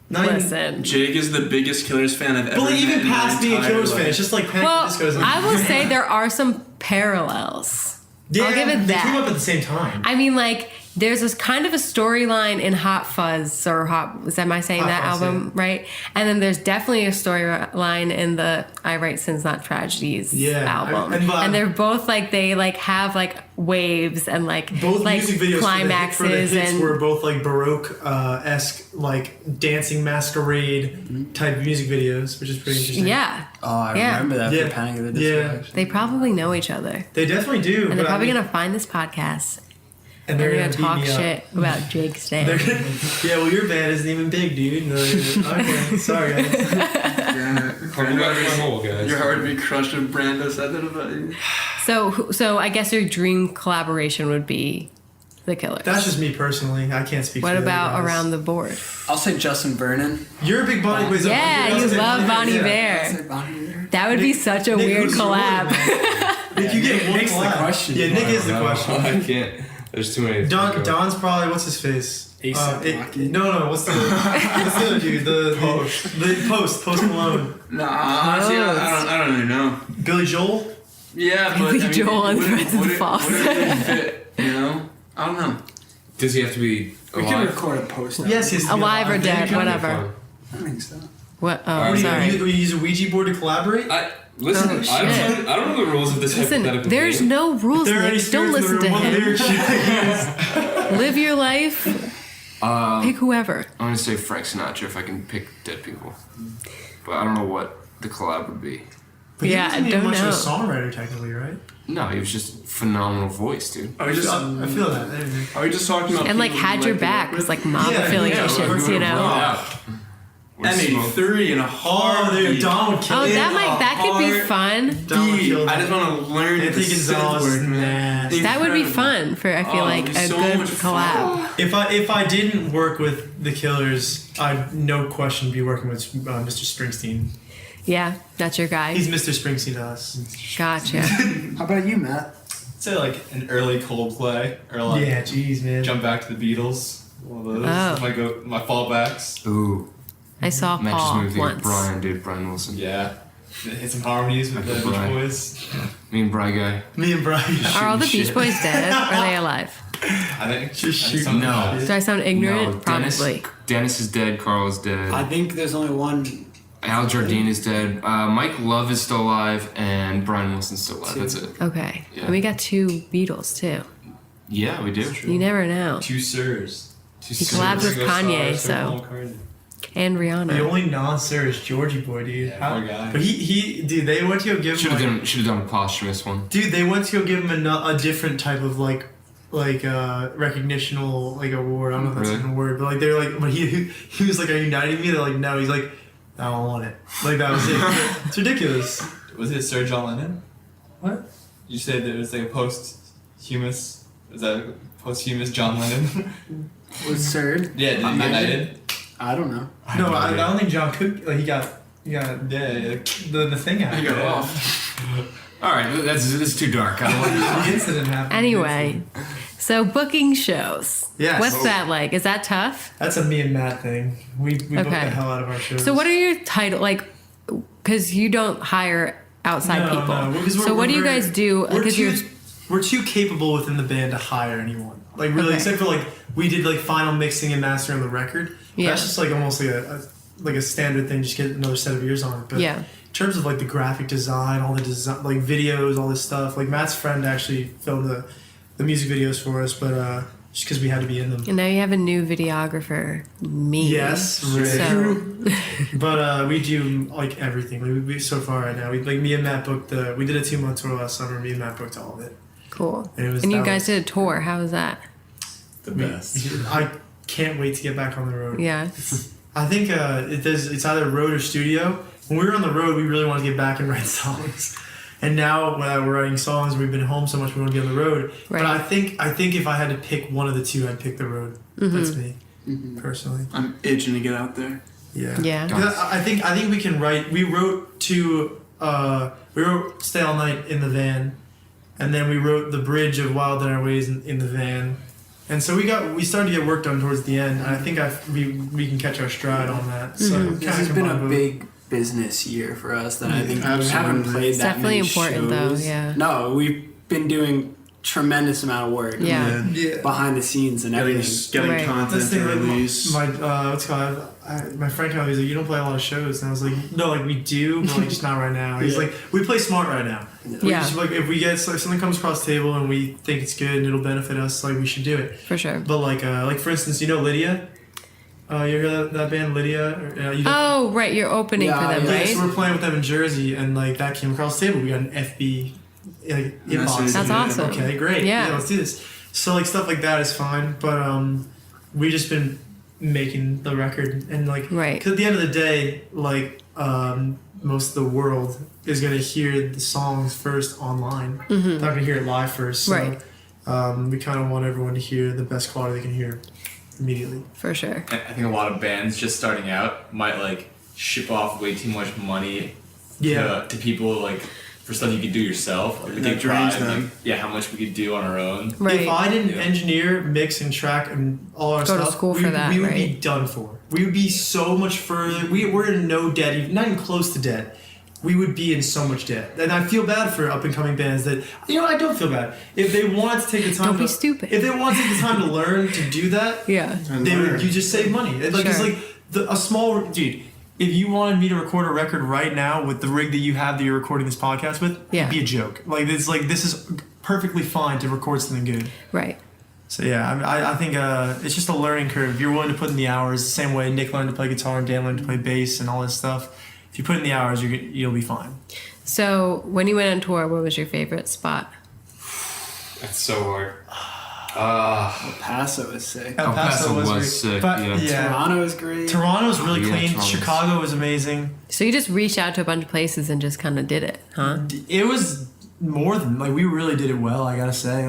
Not even. Listen. Jake is the biggest Killers fan I've ever But like met even in my past being a entire Killers life. fan, it's just like Panic at Well, the Disco is I will say there are some parallels. I'll give it They that. came up at the same time. I mean, like, there's this kind of a storyline in Hot Fuzz, or am I saying Hot that Fuzz, album right? And then there's definitely a storyline in the I Write Sins Not Tragedies Yeah, album. and They're both like, they like have like waves and like Both like music videos climaxes for the hits and were both like Baroque esque, like dancing masquerade type music videos, which is pretty interesting. yeah, Oh, I Yeah. remember that Yeah. for Panic at the Disco. Yeah. actually. they probably know each other. They definitely do. And they're but I probably mean- gonna find this podcast and and they're they're gonna gonna talk beat me up. shit about Jake Stan. They're gonna- yeah, well, your band isn't even big, dude. No, okay, sorry, guys. Humble by your soul, guys. Your heart would be crushed if Brando said that about you. So I guess your dream collaboration would be the Killers. That's just me personally. I can't speak. What for the about other guys. around the board? I'll say Justin Vernon. You're a big Bonnie. wait, is that Yeah, Bonnie? you Bear? love Bonnie Yeah. I'll Bear. say Bonnie Bear. That would be such a Nick, weird who's your collab. Nick, you get one Nick's the collab. question. Yeah, Nick is the No, question. I can't. There's too many. to think of. Don's probably what's his face? A$AP Rocky. No. What's the other dude? The Post Malone. Nah, honestly, I don't really know. Billy Joel. Yeah, but Billy I mean, Joel and would it- Friends of would the it- Falls. would it really fit? You know, I don't know. Does he have to be We can alive? record a post. now. Yes, he's Alive or dead, Fine. whatever. I think so. What? Oh, Alright, sorry. You use a Ouija board to collaborate. Listen, Oh, I shit. don't know the rules of this Listen, hypothetical there's game. no rules, There are any Nick. Don't spirits listen that to are one him. lyric shit. Live your life. Pick whoever. I'm gonna say Frank Sinatra if I can pick dead people, but I don't know what the collab would be. But Yeah, he wasn't I even don't much of a know. songwriter technically, right? No, he was just phenomenal voice, dude. Are we just I feel that. are we just talking about And like people had you'd your like to back work with with? like mob Yeah, affiliations, yeah, you know? Yeah. M83 and a Oh, hard dude, beat. Don would kill Oh, it. that could be hard fun. Don would kill it. I just want to learn the Anthony synth Gonzalez work, is man. nasty. That would be Incredible. fun for I feel Oh, like it'd be a so good much collab. fun. If I didn't work with the Killers, I'd no question be working with Mr. Springsteen. Yeah, that's your guy. He's Mr. Springsteen to us. Gotcha. How about you, Matt? Say like an early Coldplay or like Yeah, jeez, man. jump back to the Beatles. One of those. Oh. My fallbacks. Ooh, I saw Matt just Paul moved to once. Brian, dude. Brian Wilson. Yeah. Hit some harmonies with the Michael Beach Brian. Boys. Me and Bry guy. Me and Brian. Are all the Shit. Beach Boys dead? Or are they alive? I think. Just I think shoot. something No. like that. Do I sound ignorant? No, Dennis. Probably. Dennis is dead. Carl is dead. I think there's only one. Al Jardine is dead. Mike Love is still alive, and Brian Wilson's still alive. That's it. Okay. Yeah. And we got 2 Beatles too. Yeah, we do. You never know. Two Sirs. He collabed with Kanye, so. And The Rihanna. only non-sir is Georgie Boy, dude. Yeah, poor guy. But dude, they went to go give Should him. have done a posthumous one. Dude, they went to go give him a different type of like recognitional like award. I don't know if that's Really? even a word, but like they're like, but he was like, "Are you uniting me?" They're like, "No." He's like, "I don't want it." Like that was it. It's ridiculous. Was it Sir John Lennon? What? You said it was like a posthumous. Was that a posthumous John Lennon? Was third? Yeah, did he get Imagine. knighted? I don't know. No, I don't think John Cook. Like he got Yeah, the thing out. He got Yeah. off. All right, that's too dark. I don't like The incident happened. Anyway, so booking shows. Yes. What's that like? Is that tough? That's a me and Matt thing. We book the Okay. hell out of our shows. So what are your title like? Because you don't hire outside No, people. no, because so what do you very- guys do? We're Because too, you're we're too capable within the band to hire anyone. Like really, Okay. except for like we did like final mixing and mastering on the record. Yeah. That's just like almost like a standard thing. Just get another set of ears on it. But Yeah. in terms of like the graphic design, all the design, like videos, all this stuff. Like Matt's friend actually filmed the music videos for us, but just because we had to be in them. And now you have a new videographer, me. Yes, right. So, But we do like everything. We so far right now. Me and Matt booked we did a 2-month tour last summer. Me and Matt booked all of it. cool. And it was- And you that guys was- did a tour. How was that? The best. I can't wait to get back on the road. Yeah. I think it's either road or studio. When we were on the road, we really wanted to get back and write songs. And now when we're writing songs, we've been home so much we want to be on the road. Right. But I think if I had to pick one of the two, I'd pick the road. That's me, personally. I'm itching to get out there. Yeah. Yeah. Because I think we can write. We wrote "Stay All Night" in the van, and then we wrote "The Bridge of Wild in Our Ways" in the van. And so we started to get work done towards the end, and I think we can catch our stride on that. So This has been a big business year for us that I think we haven't Absolutely. played It's that definitely many important, though, shows. yeah. No, we've been doing tremendous amount of work. Yeah. Yeah. Behind the scenes and everything. Getting Right. content That's the to thing, release. like what's it called? My friend came up, he's like, "You don't play a lot of shows," and I was like, "No, like we do, but like just not right now." He's Yeah. like, "We play smart right now. We Yeah. just, like if we get like, something comes across the table and we think it's good and it'll benefit us, like we should do it." For sure. But like for instance, you know Lydia. You hear that band Lydia? You don't- Oh, right. You're opening Yeah, for them, yeah, Yeah, right? so we're playing with them in Jersey, and like that came across the table. We got an FB inbox. That's awesome. Okay, great. Yeah. Let's do this. So like stuff like that is fine, but we just been making the record and like Right. because at the end of the day, like most of the world is gonna hear the songs first online. They're not gonna hear it live first. So, Right. we kind of want everyone to hear the best quality they can hear immediately. For sure. I think a lot of bands just starting out might like ship off way too much money to people like for stuff you could do yourself. Like, we That take drains pride in, them. like, yeah, how much we could do on our own. Right. If I didn't Yeah. engineer, mix, and track and all our Go to stuff, school we, for that, we would be right? done for. We would be so much further. We're in no debt, not even close to debt. We would be in so much debt. And I feel bad for up and coming bands that, I don't feel bad. If they wanted to take the time Don't be to, stupid. If they want to take the time to learn to do that, Yeah. you just save money. It's Sure. like a small dude. If you wanted me to record a record right now with the rig that you have that you're recording this podcast with, Yeah. it'd be a joke. This is perfectly fine to record something good. Right. So yeah, I think it's just a learning curve. If you're willing to put in the hours, the same way Nick learned to play guitar and Dan learned to play bass and all this stuff. If you put in the hours, you'll be fine. So when you went on tour, what was your favorite spot? That's so hard. El Paso is sick. El Paso was great. sick, But, yeah. Toronto is great. Toronto was really Yeah, clean. Toronto's- Chicago was amazing. So you just reached out to a bunch of places and just kind of did it, huh? It was more than we really did it well. I gotta say,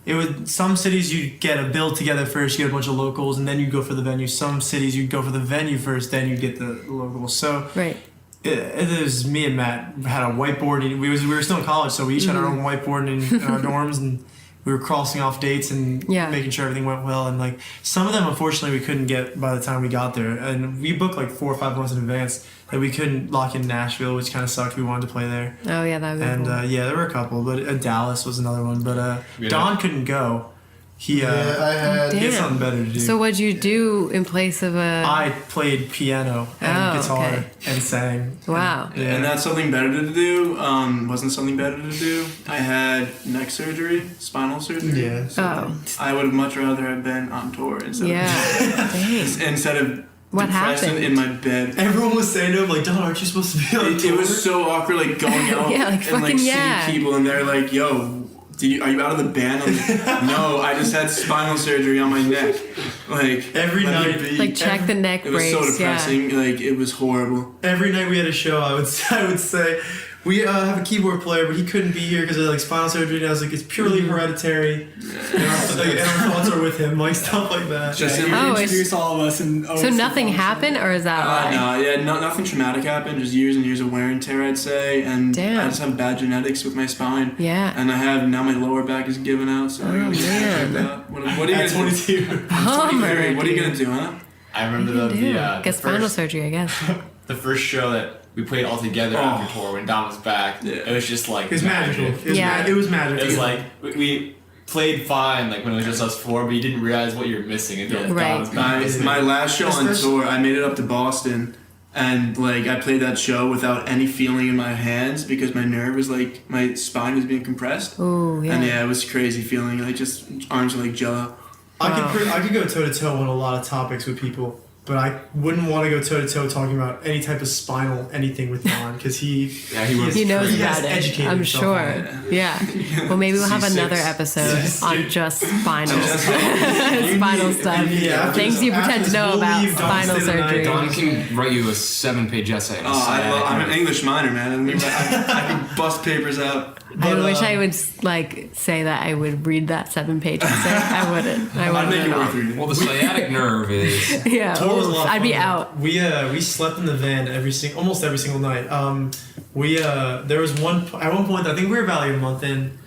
it was some cities you'd get a build together first, you get a bunch of locals, and then you'd go for the venue. Some cities you'd go for the venue first, then you'd get the locals. So Right. it was me and Matt had a whiteboard. We were still in college, so we each had our own whiteboard in our dorms, and we were crossing off dates and Yeah. making sure everything went well. And like some of them, unfortunately, we couldn't get by the time we got there, and we booked like 4 or 5 months in advance. Like we couldn't lock in Nashville, which kind of sucked. We wanted to play there, Oh, yeah, that would be and cool. there were a couple, but Dallas was another one. But Yeah. Don couldn't go. He I had. he had Damn. something better to do. So what'd you do in place of a... I played piano and Oh, guitar okay. and sang. Wow. Yeah. And that's something better to do. Wasn't something better to do. I had neck surgery, spinal surgery. Yeah. Oh, I would have much rather have been on tour instead yeah. Dang. of instead of What depressed happened? in my bed. Everyone was saying to him, like, Don, aren't you supposed to be on It tour? was so awkward, like going out Yeah, like, and fucking like yeah. seeing people, and they're like, "Yo, are you out of the band?" I'm like, "No, I just had spinal surgery on my neck." Like Every let me night- be. Like check the neck It was brace. so Yeah. depressing. Like it was horrible. Every night we had a show, I would say, we have a keyboard player, but he couldn't be here because of like spinal surgery. And I was like, it's purely hereditary. And our thoughts are with him, like stuff like that. Just Yeah, in- you Oh, introduce all of us and So nothing happened, or is that why? no, yeah, nothing traumatic happened. Just years and years of wear and tear, I'd say. And Damn. I just have bad genetics with my spine. Yeah. And I have now my lower back is giving out. So I gotta get man. checked out. What are you At gonna do? 22. Bummer, What are you dude. gonna do, huh? I remember What do you do? the Get spinal first, surgery, I guess. the first show that we played all together after tour when Dom was back. Yeah. It was just like It was magical. Yeah. It was magical. It was like we played fine, like when it was just us four, but you didn't realize what you were missing until Dom Right. was back. My last show on Especially- tour, I made it up to Boston, and like I played that show without any feeling in my hands because my nerve was like my spine was being compressed. Ooh, yeah. And yeah, it was crazy feeling. Like just arms were like jaw. I could go toe to toe on a lot of topics with people, but I wouldn't want to go toe to toe talking about any type of spinal anything with Don because he he knows he has about it. educated I'm himself sure. on it. Yeah. Well, maybe we'll have C6. another episode on just spinal Just- spinal stuff. Yeah, Things you pretend to know we'll about leave Don's spinal State of Night. surgery. Don can write you a 7-page essay. Oh, I'm an English minor, man. I can bust papers out. I But, wish I would like say that I would read that 7-page essay. I wouldn't. I I'd wouldn't make at it all. worth reading. Well, the sciatic nerve is. Yeah, Tour was a lot of I'd be fun, out. though. We slept in the van almost every single night. There was at one point I think we were about like a month in,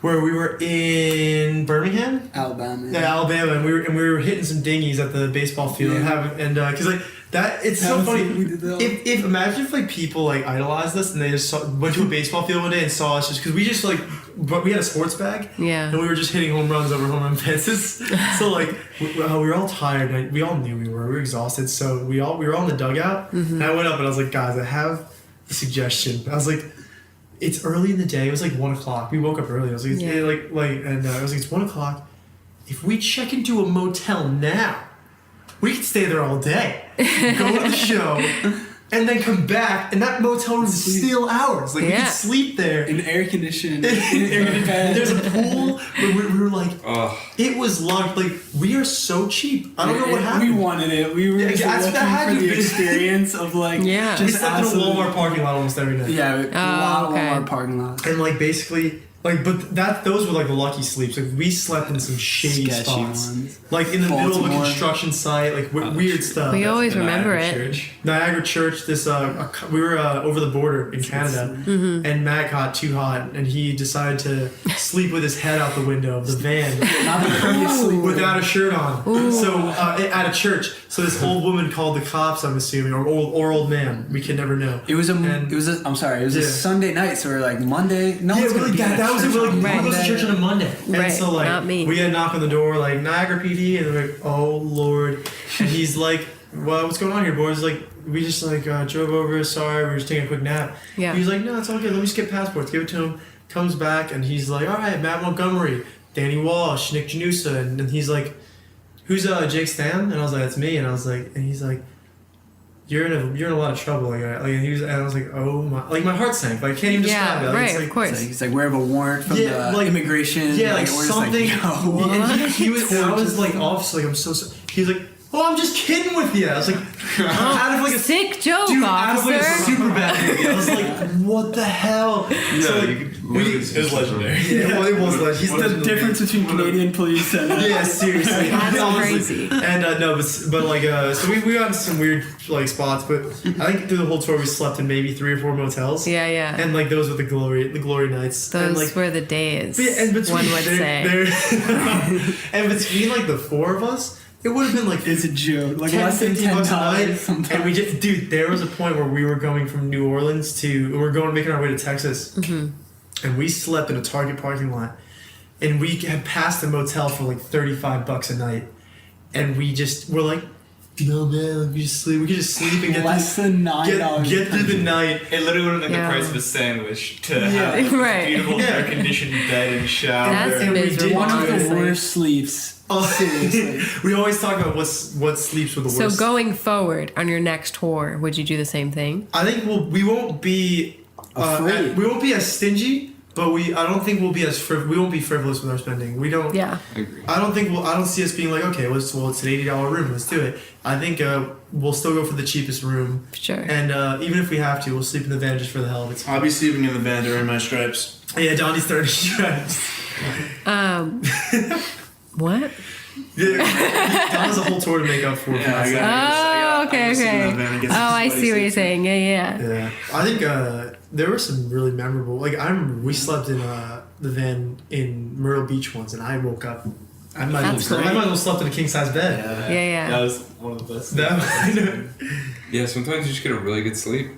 where we were in Birmingham, Alabama. yeah, Alabama, and we were hitting some dinghies at the baseball field and because like that it's so was funny. what we did there. If imagine if like people like idolized us and they just went to a baseball field one day and saw us just because we just like but we had a sports bag. Yeah. And we were just hitting home runs over home run fences. So like we were all tired. And we all knew we were exhausted. So we were all in the dugout. And I went up and I was like, guys, I have a suggestion. I was like, it's early in the day. It was like 1 o'clock. We woke up early. I was like, Yeah. I was like, it's 1 o'clock. If we check into a motel now, we could stay there all day. Go to the show. And then come back, and that motel room is still ours. Like we Yeah. could sleep there. In air conditioned. There's a pool. We were like, Ugh. it was locked. Like we are so cheap. I don't know what happened. We wanted it. We were Yeah, just that had looking to for the be- experience of like Yeah. We just slept in a absolute- Walmart parking lot almost every night. Yeah, a lot of okay. Walmart parking lots. And like basically, like but those were like the lucky sleeps. Like we slept in some shady Sketchy spots. ones. Like in the middle of a Baltimore. construction site, like weird stuff. We always The remember Niagara it. Church. Niagara Church. This we were over the border in Canada, and Matt got too hot, and he decided to sleep with his head out the window of the van. Not the prettiest sleep. Without a shirt on. So at a church. So this old woman called the cops, I'm assuming, or old man. We can never know. It was a. And- I'm sorry. It was a Yeah. Sunday night, so we were like Monday. No Yeah, one's gonna really, be at that was it. church We're like, on who Right. goes to Monday. church on a Monday? Right, And so like, not me. we had a knock on the door, like Niagara PD, and they're like, oh Lord, and he's like, well, what's going on here, boys? Like, we just like drove over. Sorry, we were just taking a quick nap. Yeah. He's like, no, it's all good. Let me just get passports. Give it to him. Comes back and he's like, all right, Matt Montgomery, Danny Walsh, Nick Janusa, and he's like, who's Jake Stam? And I was like, that's me. And I was like, and he's like, you're in a lot of trouble. Like and I was like, oh my, like my heart sank. Like I can't even describe Yeah, it. Like, right, it's like, of course. He's like, we have a warrant from Yeah, the like- immigration. Yeah, like we're something. Just like, no. And he was. And I was like, officer, like I'm so sorry. He was like, oh, I'm just kidding with you. I was like, out of like a Sick joke, dude, out of like a officer. super bad movie. I was like, what the hell? So like, It was legendary. yeah, well, it was like he's The difference between Canadian police and Yeah, seriously. That's Honestly. crazy. And no, but like so we got into some weird like spots, but I think through the whole tour we slept in maybe 3 or 4 motels. Yeah, yeah. And like those were the glory nights. Those and, like, were the days. but yeah, and between, one would say. and between like the 4 of us, it would have been like it's a joke. Like 10, less than $15 a night. $10 sometimes. And we just, dude, there was a point where we were going from New Orleans to, making our way to Texas. And we slept in a Target parking lot. And we had passed a motel for like $35 a night. And we just were like, no man, we could just sleep and get less than $9. get through the night. It literally would have been Yeah. the price of a sandwich to have a Right. beautiful Yeah. air-conditioned bed and shower. That's And we miserable. did One of the honestly. worst sleeps. Oh, Seriously. we always talk about what sleeps were the So worst. going forward on your next tour, would you do the same thing? I think we won't be Afraid. we won't be as stingy, but I don't think we'll be we won't be frivolous with our spending. We don't. Yeah. I agree. I don't see us being like, okay, well it's an $80 room, let's do it. I think we'll still go for the cheapest room, Sure. and even if we have to, we'll sleep in the van just for the hell of it. I'll be sleeping in the van during my stripes. Yeah, Donnie's 30 stripes. What? Don has a whole tour to make up for. Yeah, I that. got- Oh, okay, I'm sleeping in okay. that van and get Oh, some I sweaty see what you're seats. saying. Yeah, yeah. Yeah, I think there were some really memorable. Like I remember we slept in the van in Myrtle Beach once, and I woke up. I might That's as well slept in a king size bed. Yeah, yeah. That was one of the best. That Yeah, sometimes you just get a really good sleep.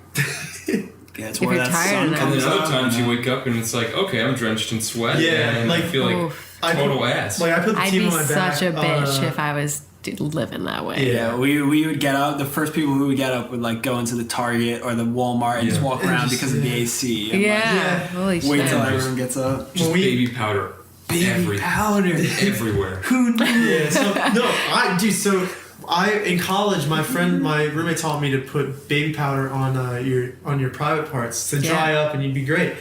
Yeah, it's If where you're that tired sun enough. And comes then other up, times you you know? wake up and it's like, okay, I'm drenched in sweat. Yeah, and like- I feel like Oof. total ass. Like I put the I'd team be on my back. such a bitch on, if I was living that way. Yeah, we would get up. The first people who would get up would like go into the Target or the Walmart and just Yeah. walk And around just- because of the yeah. AC. And, Yeah. Yeah. Holy Like, wait shit. till Just- everyone gets up. Just When we- baby powder. Baby powder. Everywhere. Who knew? Yeah, so so in college, my roommate taught me to put baby powder on your private parts to dry Yeah. up and you'd be great.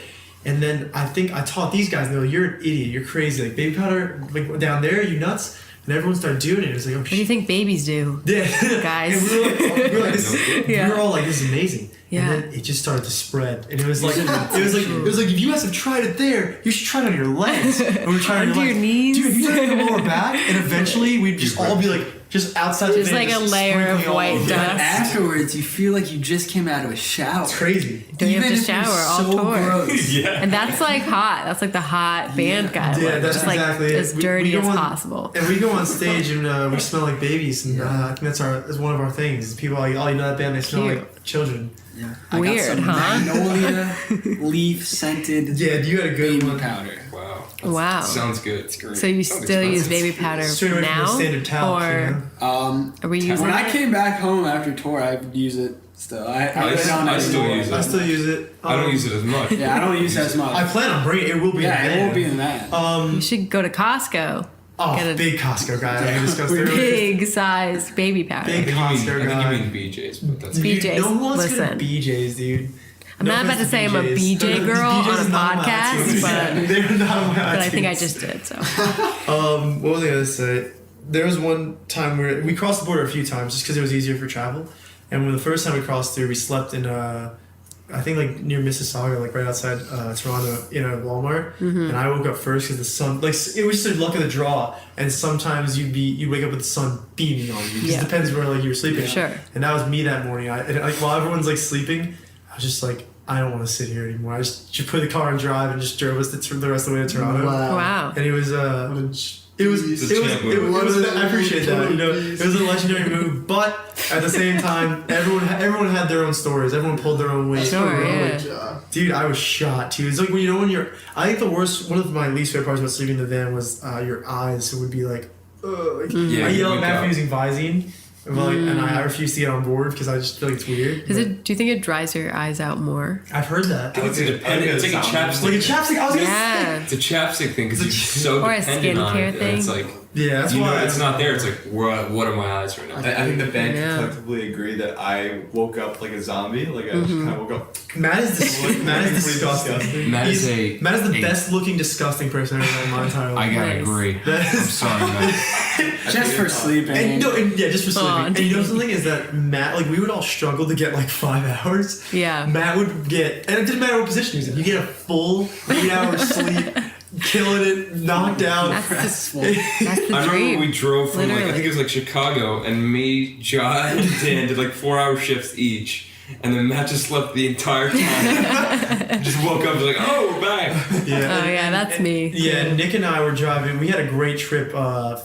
And then I think I taught these guys, and they're like, "You're an idiot. You're crazy. Like baby powder, like down there, you nuts." And everyone started doing it. It was like, "Oh What do you shit." think babies do? Yeah. Guys? And we were like, Yeah. we were all like, "This is amazing." Yeah. And then it just started to spread, and it was like, if you guys have tried it there, you should try it on your legs. And we're trying it Under on your knees? Dude, you tried it on the lower back, and eventually we'd just all be like, just outside the Just van, like a layer of sprinkling all white over. dust. Afterwards, you feel like you just came out of a shower. It's crazy. Don't you have Even to if you're shower all so tour? gross. Yeah. And that's like hot. That's like the hot band guy. Yeah, look. that's just like exactly it. as We dirty go as on- possible. And we go on stage and we smell like babies, and I think that's one of our things. People are like, "Oh, you know that band? They smell Cute. like children." Yeah. I Weird, got some huh? magnolia leaf scented Yeah, you had a good baby one. powder. Wow. Wow. Sounds good. It's great. So you Sounds still use expensive. baby powder Straight away from now, the standard towel. or are we using When I it? came back home after tour, I would use it still. I still anymore. use it. I still use it. I don't use it as much. Yeah, I don't use it as much. I plan on bringing it. It will be. yeah, in the it won't van. be in that. You should go to Costco. Oh, Get a big Costco guy. Yeah. We discussed earlier. Big size baby powder. Big I Costco think guy. you mean BJ's, but that's B- You- BJ's, No one wants to go listen. to BJ's, dude. I'm not about to say I'm a BJ's. BJ girl on BJ's a is not my podcast, iTunes. but They're not on my but I think I iTunes. just did. So What was I gonna say? There was one time where we crossed the border a few times just because it was easier for travel. And when the first time we crossed through, we slept in I think like near Mississauga, like right outside Toronto, in a Walmart. Mm-hmm. And I woke up first because the sun, like it was just a luck of the draw. And sometimes you'd wake up with the sun beaming on you. It just Yeah. depends where like you were sleeping. Sure. And that was me that morning. Like while everyone's like sleeping, I was just like, I don't want to sit here anymore. I just put the car in drive and just drove us the rest of the way to Toronto. wow. And it was It's a champ move. I appreciate that. You know, it was a legendary move, but at the same time, everyone had their own stories. Everyone pulled their own weight. Sure, yeah. Dude, I was shot too. It's like when you're. I think one of my least favorite parts about sleeping in the van was your eyes. It would be like, ugh. Yeah, I you yell at wake Matt for up. using Visine, and I refuse to get on board because I just feel like it's weird. Is it? Do you think it dries your eyes out more? I've heard that. I think it's independent. It's like a chapstick. Like a chapstick. I was gonna say. Yeah. It's a chapstick thing because you're so Or a dependent on skincare it. And it's thing. like, Yeah, that's you know, why it's not there. It's like, what are my eyes right now? I think the band Yeah. can collectively agree that I woke up like a zombie. Like I just kind of woke up. Matt is disgusting. Matt is Matt is the a- best looking disgusting person I've ever met in my entire I life. gotta Nice. agree. That I'm is- sorry, man. Just for sleeping. just for sleeping. Aw, And you know something is that Matt, like we would all struggle to get like 5 hours. Yeah. Matt would get, and it didn't matter what position he was in. You get a full 8 hours sleep, killing it, knocked out. That's the I remember dream. we drove from like, I Literally. think it was like Chicago, and me, John, and Dan did like 4-hour shifts each. And then Matt just slept the entire time. Just woke up and was like, oh, we're back. Yeah. Oh yeah, that's me. Yeah, Nick and I were driving. We had a great trip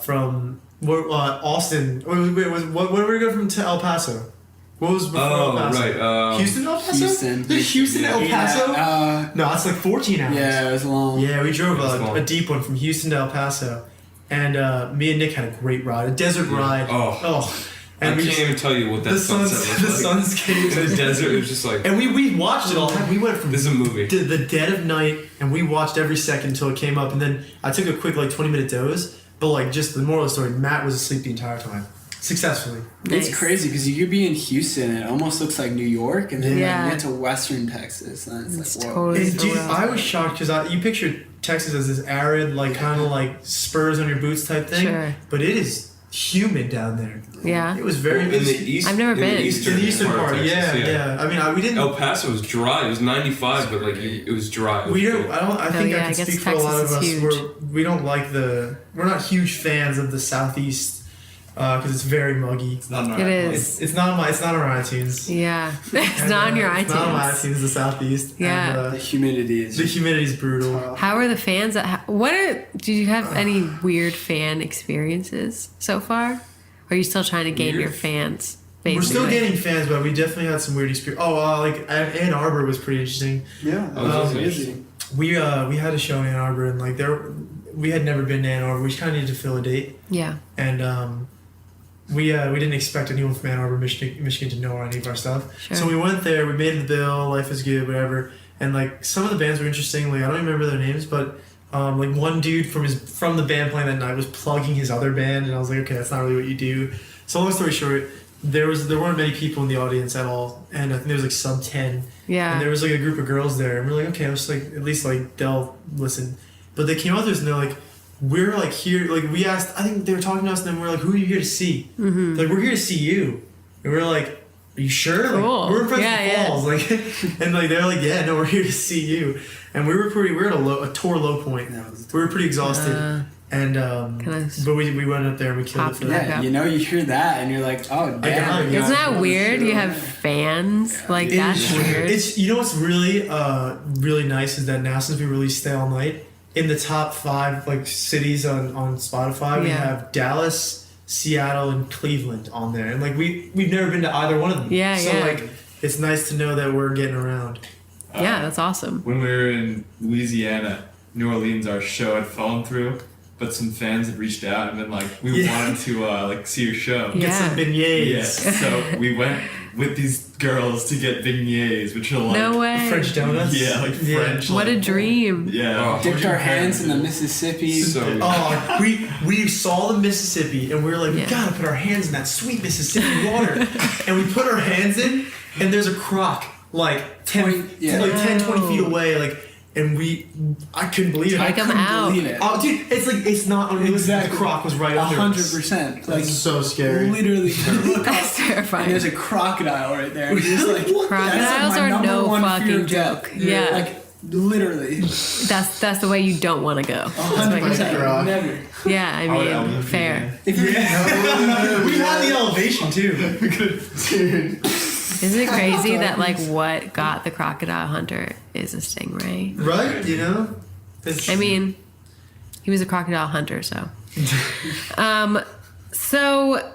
from Austin. What were we going from to El Paso? What was before El Oh, Paso? right. Houston, El Paso? Houston. Houston, El Paso? No, it's like 14 hours. Yeah, it was long. Yeah, we drove That's long. a deep one from Houston to El Paso, and me and Nick had a great ride, a desert ride. Oh. And I we can't just, even tell you what that the sunset was like. sunscape. In the desert, it was just like, And we watched it all. We went from this is a movie. the dead of night, and we watched every second until it came up, and then I took a quick like 20-minute doze. But like just the moral of the story, Matt was asleep the entire time, successfully. Nice. It's crazy because you could be in Houston and it almost looks like New York, and then Yeah. you get to Western Texas and It's it's like, whoa. totally And dude, surreal. I was shocked because you pictured Texas as this arid, like kind of like spurs on your boots type thing, Sure. but it is humid down there. Yeah. It was very in the east. I've never in been. The eastern, in the eastern part, of Texas, yeah. I mean, we didn't. El Paso was dry. It was 95, but like it was dry. It was We don't. good. I think yeah, I I can guess speak for a lot of Texas us. is huge. We don't like we're not huge fans of the southeast because it's very muggy. It's not an It art is. It's not on our iTunes. Yeah. It's And, not on your It's not on my iTunes. iTunes. The southeast. Yeah. And, The humidity is the humidity's brutal. How are the fans? Do you have any weird fan experiences so far? Or are you still trying to gain Weird? your fans? basically. We're still gaining fans, but we definitely had some weird experience. Like Ann Arbor was pretty interesting. Yeah, that was crazy. We had a show in Ann Arbor, and like we had never been to Ann Arbor. We kind of needed to fill a date, Yeah. and we didn't expect anyone from Ann Arbor, Michigan, to know any of our stuff. Sure. So we went there. We made the bill. Life is good, whatever. And like some of the bands were interesting. Like I don't remember their names, but like one dude from the band playing that night was plugging his other band, and I was like, okay, that's not really what you do. So long story short, there weren't many people in the audience at all, and I think there was like sub 10. Yeah. And there was like a group of girls there, and we're like, okay, let's like at least like they'll listen. But they came out to us and they're like, we're like here, like we asked, I think they were talking to us, and then we're like, who are you here to see? Mm-hmm. Like we're here to see you, and we're like, are you sure? Cool. Like, we're in Fresno Yeah, Falls, like, and like they're like, yeah, no, we're here to see you. And we were at a tour low point. We were pretty exhausted, and but we went up there and we killed it for Back that. up. Yeah, you hear that and you're like, oh damn. Yeah. Isn't that weird? You have fans? Like, that's weird. It's what's really really nice is that now since we released Stay All Night, in the top 5 like cities on Spotify, we Yeah. have Dallas, Seattle, and Cleveland on there, and like we've never been to either one of them. Yeah, so yeah. like it's nice to know that we're getting around. Yeah, that's awesome. When we were in Louisiana, New Orleans, our show had fallen through, but some fans had reached out and been like, we Yeah. wanted to like see your show. Yeah. Get some beignets. Yeah, so we went with these girls to get beignets, which are like No way. French donuts. Yeah, like Yeah. French. What a like, dream. Yeah. Dipped our hands in the Mississippi. So Oh, we saw the Mississippi and we were like, we Yeah. gotta put our hands in that sweet Mississippi water. And we put our hands in, and there's a croc like 10, Yeah. like 10, 20 feet Wow. away, like, and I couldn't believe it. Take 'em couldn't out. believe it. Oh, dude, it's like it's not unrealistic. Exactly. The croc was right under us. 100%. Like That's so scary. literally, look up That's and terrifying. there's a crocodile right there. And you're just like, Crocodiles that's like my are number no one fucking fear of joke. death. Yeah. Like literally. That's the way you don't want to go. That's what you're 100%. saying. Never. Yeah, I mean, fair. If you're Yeah, we had the elevation too. Isn't it crazy that like what got the crocodile hunter is a stingray? Right? You know? It's, I mean, he was a crocodile hunter, so. So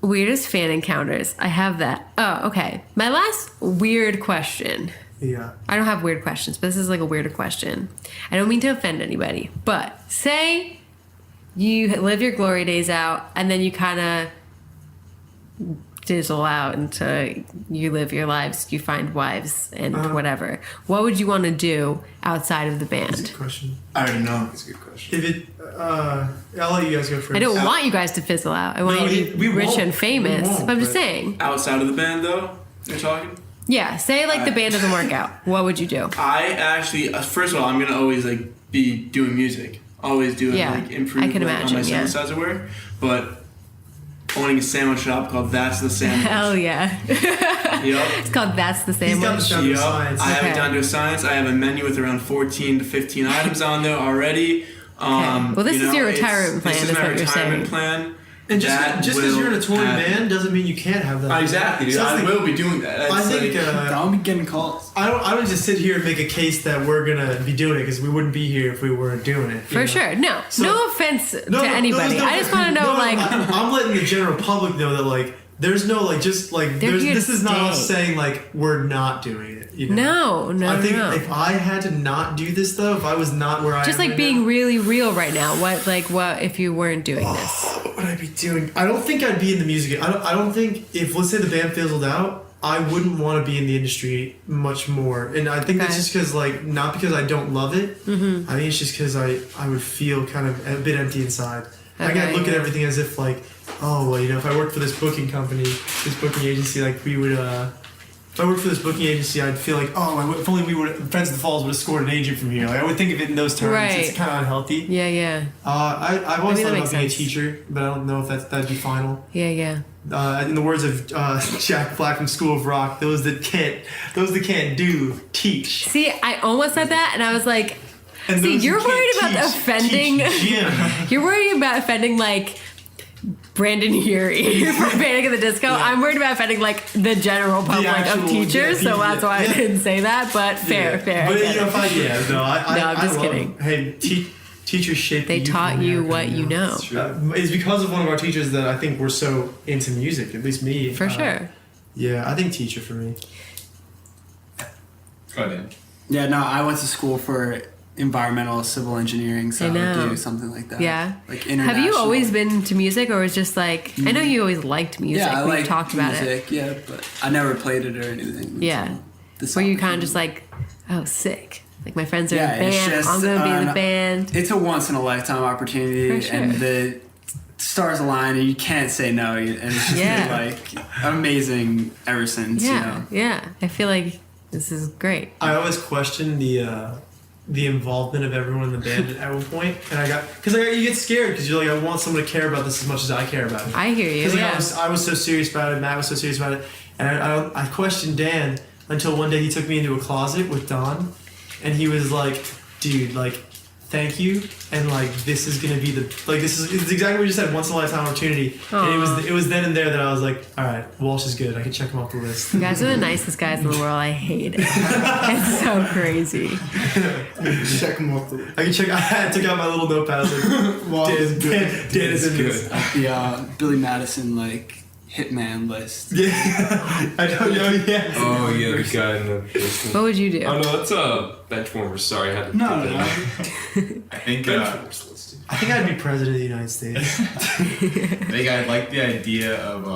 weirdest fan encounters. I have that. Oh, okay. My last weird question. yeah. I don't have weird questions, but this is like a weirder question. I don't mean to offend anybody, but say you live your glory days out and then you kind of dizzle out into you live your lives, you find wives and whatever. What would you want to do outside of the That's a band? good question. I already know. that's a good question. If it, I'll let you guys go first. I don't want you guys to fizzle out. I want No, you to be we rich won't. and famous. We won't, But I'm just but- saying. Outside of the band, though, you're talking. Yeah, say like the band doesn't work out. What would you do? I actually, first of all, I'm gonna always like be doing music, always doing Yeah, like improve I can like, on my imagine, yeah. synthesizer work. But owning a sandwich shop called That's the Sandwich. Hell yeah. Yep. It's called That's the He's got the Sandwich. sound of Yep. science. I have Okay. it down to a science. I have a menu with around 14 to 15 items on there already. Well, this you is your it's- retirement plan, This is is my what you're retirement saying. plan. And That just because will you're in a touring happen. band doesn't mean you can't have that. Exactly, dude. So I it's will be doing that. I That's think like, I'll be getting calls. I don't just sit here and make a case that we're gonna be doing it because we wouldn't be here if we weren't doing it. you For know? sure. No. So- no offense No, to no, anybody. there's no- I just want to know, like, I'm letting the general public know that like there's no like just like They're here this to is not us stay. saying like we're not doing it. You know? no, I think no. if I had to not do this though, if I was not where I Just am like right being now, really real right now. What if you weren't doing this? what would I be doing? I don't think I'd be in the music. I don't think if let's say the band fizzled out, I wouldn't want to be in the industry much more. And I think that's Okay. just because like not because I don't love it. Mm-hmm. I think it's just because I would feel kind of a bit empty inside. Like I Okay, look at yeah. everything as if like, oh well, you know, if I worked for this booking company, this booking agency, like we would. If I worked for this booking agency, I'd feel like, oh, if only we would, Friends of the Falls would have scored an agent from here. Like I would think of it in those terms. Right. It's kind of unhealthy. Yeah, yeah. I've always Maybe that thought about makes being a sense. teacher, but I don't know if that'd be final. Yeah, yeah. In the words of Jack Black from School of Rock, those that can't do, teach. See, I almost said that, and I was like, And see, those who you're can't worried about teach, offending. teach Jim. You're worried about offending, like, Brandon Urie from Panic at the Disco. I'm worried about offending, like, the general public actual- of teachers, yeah, so that's why yeah. I didn't say that, but fair. I But get you know, it. if I No, I'm just love- kidding. Hey, teachers shape. They the youth of taught you America, what you know. It's because of one of our teachers that I think we're so into music. At least me. For sure. Yeah, I think teacher for me. Go ahead. Yeah, no, I went to school for environmental civil engineering, so I I know. would do something like that. Yeah. Like Have international. you always been to music, or was just like I know you always liked music. Yeah, I We've like talked about it. music, yeah, but I never played it or anything. Yeah. until this Were you kind of opportunity. just like, oh, sick? Like my friends are Yeah, in a it's band. just, I'm gonna be in the uh, band. It's a once in a lifetime opportunity, For sure. and the stars align, and you can't say no. And it's just Yeah. been, like amazing ever since. Yeah, You know? yeah. I feel like this is great. I always question the involvement of everyone in the band at one point, and you get scared because you're like, I want someone to care about this as much as I care about it. I hear you. Because Yeah. I was so serious about it, Matt was so serious about it, and I questioned Dan until one day he took me into a closet with Don, and he was like, dude, like, thank you, and like this is gonna be it's exactly what you said, once in a lifetime opportunity. And it was then and there that I was like, all right, Walsh is good, I can check him off the list. You guys are the nicest guys in the world. I hate it. It's so crazy. Check them off the. I can check. I took out my little notepad. Like, Dan is in this. Like the Billy Madison hitman list. Yeah, I know. Yeah. Oh yeah, the guy in the basement. What would you do? Oh no, that's bench warmer. Sorry, I had to. No, put no, that no. in. I think Bench warmers listed. I think I'd be president of the United States. I think I like the idea of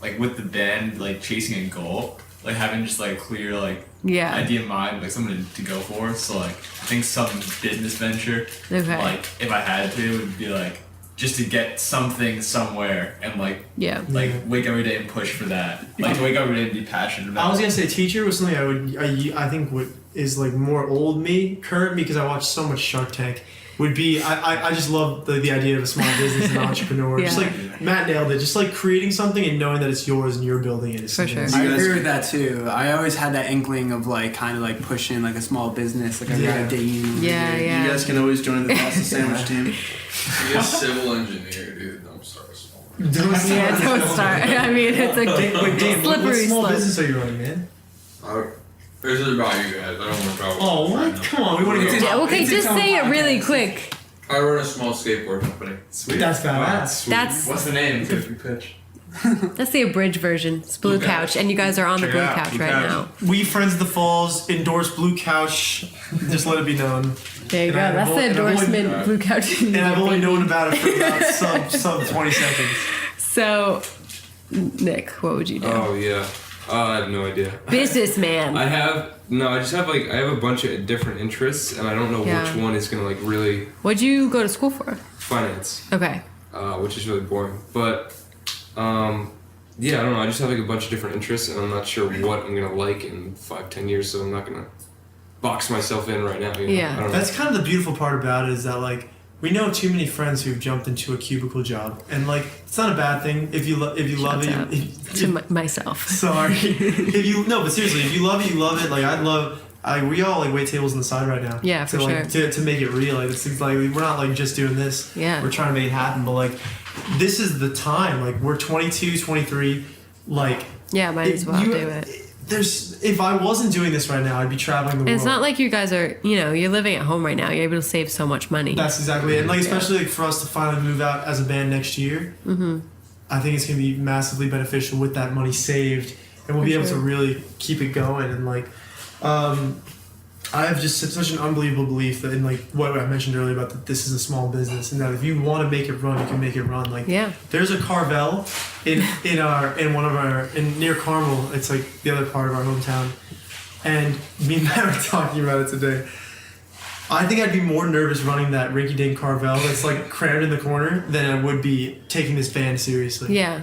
like with the band like chasing a goal, like having just like clear like Yeah. idea in mind, like something to go for. So like I think some business venture, Okay. like if I had to, would be like just to get something somewhere and like Yeah. wake every day and push for that. Like to wake up every day and be passionate about. I was gonna say teacher was something I think what is like more old me, current me, because I watched so much Shark Tank. Would be I just love the idea of a small business and entrepreneur. Yeah. Just like Matt nailed it. Just like creating something and knowing that it's yours and you're building it. is For something sure. I that's- agree with that too. I always had that inkling of like kind of like pushing like a small business, like a Yeah. dating. Yeah, yeah. You guys can always join the Boston Sandwich team. He's a civil engineer, dude. I'm sorry, small. Yeah, don't start. I mean, it's a Wait, Dan, what slippery small slope. business are you running, man? This is about you guys. I don't want to talk about Oh, it right what? now. Come on, we want to It's get. Yeah, okay, It's just its own say it really podcast. quick. I run a small skateboard company. Sweet. That's badass. That's What's the name? If you pitch. that's the abridged version. It's Blue Blue Couch, and you guys are on the Check it Blue out, Couch Blue right Couch. now. We Friends of the Falls endorse Blue Couch. Just let it be known. There you And I go. That's have the only- endorsement. Blue Couch. And I've only known about it for about sub 20 seconds. So, Nick, what would you do? Oh yeah. I have no idea. Businessman. I just have I have a bunch of different interests, and I don't know Yeah. which one is gonna like really What'd you go to school for? finance, Okay. which is really boring. But yeah, I don't know. I just have like a bunch of different interests, and I'm not sure what I'm gonna like in 5-10 years. So I'm not gonna box myself in right now. You know? Yeah. I don't know. That's kind of the beautiful part about it is that like we know too many friends who've jumped into a cubicle job, and like it's not a bad thing if you love Shouts it. out to myself. Sorry, but seriously, if you love it, you love it. Like we all like wait tables on the side right now. Yeah, for to make it real. Like it seems like we're not like just doing this. Yeah. We're trying to make it happen, but like this is the time. Like we're 22, 23. Like Yeah, might as well you- do it. if I wasn't doing this right now, I'd be traveling the And world. it's not like you guys are, you're living at home right now. You're able to save so much money. That's exactly it. And like especially like for us to finally move out as a band next year, I think it's gonna be massively beneficial with that money saved, and we'll be able to really keep it going. And like, I have just such an unbelievable belief that in like what I mentioned earlier about that this is a small business, and that if you want to make it run, you can make it run. Like, Yeah. there's a Carvel in near Carmel. It's like the other part of our hometown, and me and Matt were talking about it today. I think I'd be more nervous running that rinky-dink Carvel that's like crammed in the corner than I would be taking this band seriously. Yeah.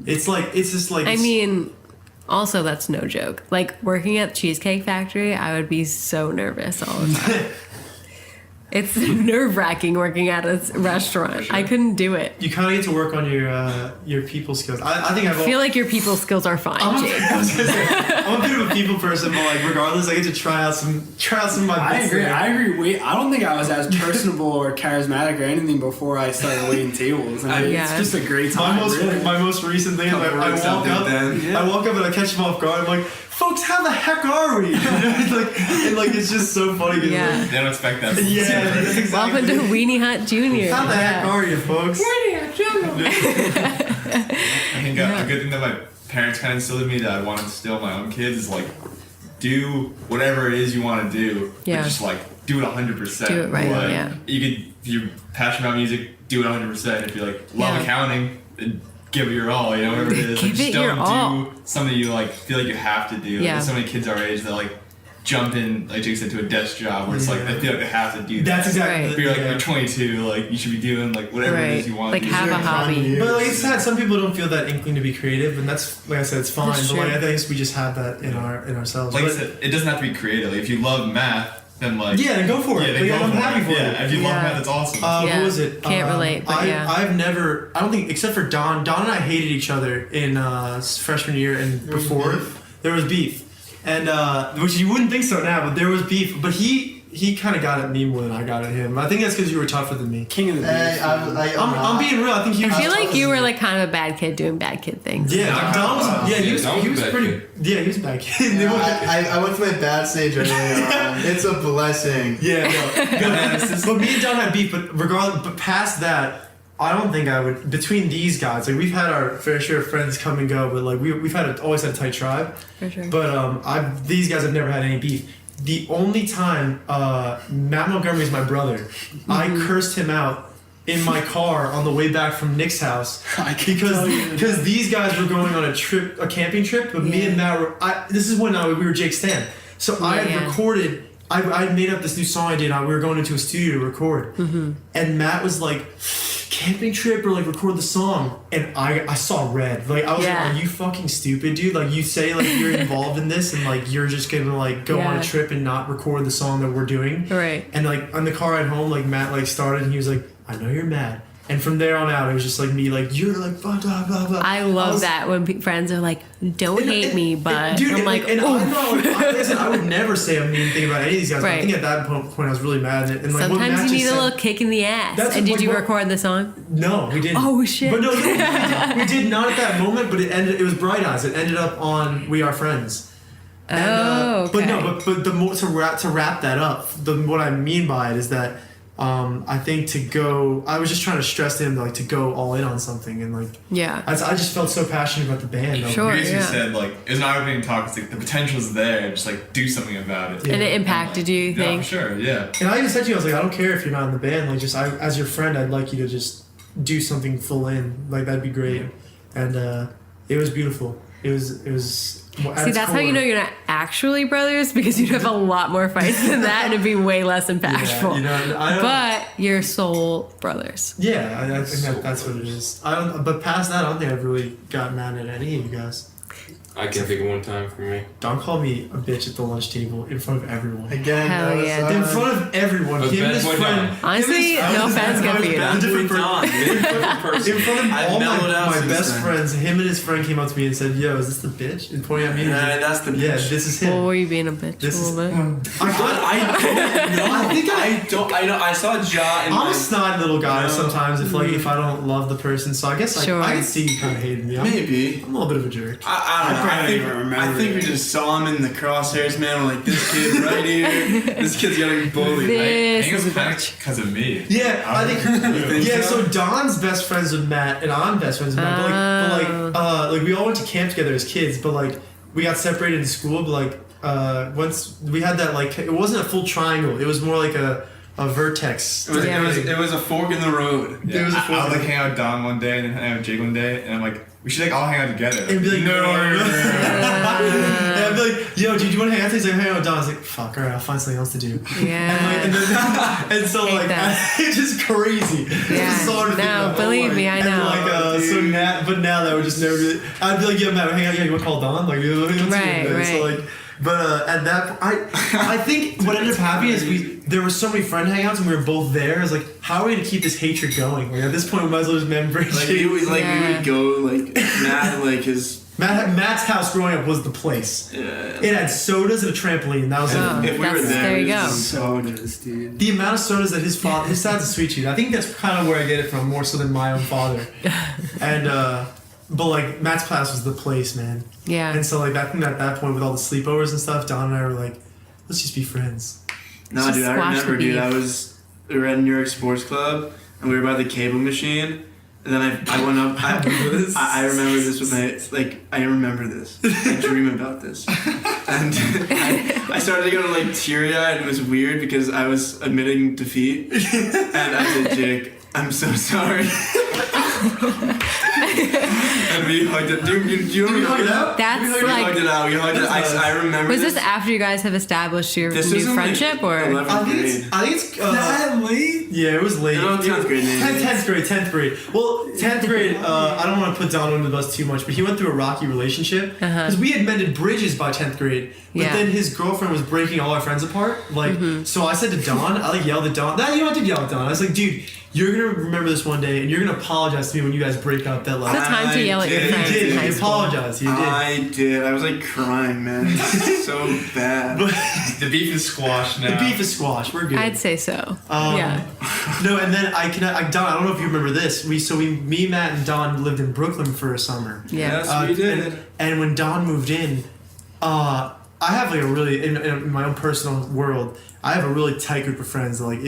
It's just like I mean, also, that's no joke. Like, working at Cheesecake Factory, I would be so nervous all the time. It's nerve-wracking working at a restaurant. I couldn't do it. you kind of get to work on your people skills. I think I feel like your people skills are fine, Jake. I was gonna say, I'm a bit of a people person, but like regardless, I get to try out some of my I bits agree. there. I agree. I don't think I was as personable or charismatic or anything before I started waiting tables. I mean, Yeah. it's just a great time. My most recent thing is I walk up, I walk up and I catch them off guard. I'm like, folks, how the heck are we? like it's just so funny. 'Cause Yeah. They don't expect that. yeah, that's exactly. Welcome to Weenie Hut Junior. How the heck are you, folks? I think a good thing that my parents kind of instilled in me that I want to instill in my own kids is like, do whatever it is you want to do, Yeah. but just like do it 100%. Do it right, Like, yeah. You could, if you're passionate about music, do it 100%. If you like love Yeah. accounting, then give it your all. You know, whatever it is. Give Like, just it your don't all. do something you like feel like you have to do. Like, Yeah. there's so many kids our age that like jump in, like Jake said, to a desk job where it's like they feel like they have to do that. That's exactly. Right. But you're like you're 22, like you should be doing like whatever it is you want. Like to do. have a hobby. But like it's sad, some people don't feel that inkling to be creative, and that's like I said, it's fine. That's But like true. I think we just have that in ourselves. Like I But- said, it doesn't have to be creative. Like, if you love math, then like yeah, then go for it. yeah, then Like, go I'm for happy it. for Yeah, it. if you love Yeah. math, that's awesome. Yeah. What was it? Can't relate, but yeah. I've never. I don't think except for Don. Don and I hated each other in freshman year and before. There was beef, and which you wouldn't think so now, but there was beef. But he kind of got at me more than I got at him. I think that's because you were tougher than me. King of the beach. I'm being real. I think he I was. feel like tougher you than were me. like kind of a bad kid doing bad kid things. Yeah, Don was. Yeah, he was. Don was He a was bad pretty. kid. Yeah, he was a bad kid. I went through my bad stage early on. It's a blessing. Yeah, no. But me and Don had beef, but regardless, but past that, I don't think I would. Between these guys, like we've had our fair share of friends come and go, but like we've always had a tight tribe. For sure. But these guys have never had any beef. The only time Matt Montgomery is my brother, I cursed him out in my car on the way back from Nick's house because these guys were going on a camping trip, but me and Matt were. This is when we were Jake Stan, so I had recorded. I had made up this new song I did. We were going into a studio to record, and Matt was like, "Camping trip or like record the song," and I saw red. Like I was Yeah. like, "Are you fucking stupid, dude? Like you say like you're involved in this, and like you're just gonna like go on Yeah. a trip and not record the song that we're doing." Right. And like on the car ride home, like Matt like started, and he was like, "I know you're mad." And from there on out, it was just like me, like you're like blah blah blah blah. I love was- that when friends are like, "Don't hate me," but dude, I'm like, and "Oh." I'm not, listen, I would never say a mean thing about any of these guys. But I Right. think at that point, I was really mad. And like what Matt Sometimes you just need a said- little kick in the ass. That's And did what- you what- record the song? No, we didn't. Oh, shit. But no, we did not at that moment. But it was Bright Eyes. It ended up on We Are Friends. And, Oh, But no, okay. but the more to wrap that up, what I mean by it is that I think I was just trying to stress to him like to go all in on something, and like Yeah. I just felt so passionate about the band. Like, Sure. You basically yeah. said like it was an eye-opening talk. It's like the potential's there. Just like do something about it. And it impacted you, you Yeah, think? for sure. Yeah. And I even said to you, I was like, I don't care if you're not in the band. Like, as your friend, I'd like you to just do something full in. Like, that'd be great. And it was beautiful. It was. See, that's how you know you're not actually brothers, because you'd have a lot more fights than that and it'd be way less impactful. Yeah, you know, I don't, But you're soul brothers. yeah, I think that's what it is. But past that, I don't think I've really gotten mad at any of you guys. I can think of one time for me. Don called me a bitch at the lunch table in front of everyone. Again, Hell that was, yeah. In front of everyone. But Him and bad his boy friend. Don. Honestly, no offense, good for you, Don. A different Don. person. In front of I've all mellowed out my since best then. friends, him and his friend came up to me and said, "Yo, is this the bitch?" And pointing at me. and he's like, That's the bitch. yeah, this is him. Well, were you being a bitch This a is- little bit? I know. I saw Ja in I'm my. a snide little guy No. sometimes if I don't love the person. So I guess Sure. I can see you kind of hating me. Maybe. I'm a little bit of a jerk. I don't know. probably don't even remember I think we it. just saw him in the crosshairs, man. We're like, this kid right here. This kid's getting bullied. I This think it is a was kind bitch. of because of me. Yeah, I think. think Yeah, so? so Don's best friends with Matt, and I'm best friends with Matt. But like we all went to camp together as kids, but like we got separated in school. But like once we had that, like it wasn't a full triangle. It was more like a vertex. It was a fork in the road. Yeah, There was a I was like fork. hang out with Don one day and then hang out with Jake one day, and I'm like, we should like all hang out together. And be like, no. And I'd be like, yo, dude, you want to hang out? He's like, hang out with Don. I was like, fuck, alright, I'll find something else to do. Yeah. And so Hate like that. it's just crazy. It's Yeah. just so hard to think No, about. believe me, I And know. like so now, but now that would just never be. I'd be like, yeah, Matt, hang out. Yeah, you want to call Don? Like, let's do Right, it. So right. like, but at that, I think what ended up happening is there were so many friend hangouts and we were both there. I was like, how are we gonna keep this hatred going? Like at this point, we might as well just membrane. Like we would Yeah. go like Matt and like his Matt's house growing up was the place. Yeah. It had sodas and a trampoline. That was it. Oh, If we were that's, there you we'd go. be So nice, dude. The amount of sodas that his dad's a sweet tooth. I think that's kind of where I get it from, more so than my own father. And but like Matt's house was the place, man. Yeah. And so like I think at that point with all the sleepovers and stuff, Don and I were like, let's just be friends. No, Just dude, I squash remember, the dude. beef. We were at New York Sports Club, and we were by the cable machine. And then I went up. I remember this with I remember this. I dream about this. And I started to go like teary-eyed, and it was weird because I was admitting defeat. And I said, Jake, I'm so sorry. And we hugged it. Do you remember that? That's We hugged it out. We hugged it. I remember. Was this after you guys have established your This new was in, friendship, or? 11th grade. I think it's That late? yeah, it was late. No, 10th grade, maybe. 10th grade. Well, 10th grade, I don't want to put Don under the bus too much, but he went through a rocky relationship. Because we had mended bridges by 10th grade. But Yeah. then his girlfriend was breaking all our friends apart. Like, so I said to Don, I yelled at Don. You know, I did yell at Don. I was like, dude, you're going to remember this one day, and you're going to apologize to me when you guys break up. That It's like, the time to yell at your did. friends you in did. high You school. apologized. You did. I did. I was like crying, man. So bad. The beef is squashed now. The beef is squashed. We're good. I'd say so. Yeah. No, and then Don, I don't know if you remember this. Me, Matt, and Don lived in Brooklyn for a summer. Yeah. Yes, we did. And when Don moved in, I have like a really in my own personal world, I have a really tight group of friends. Like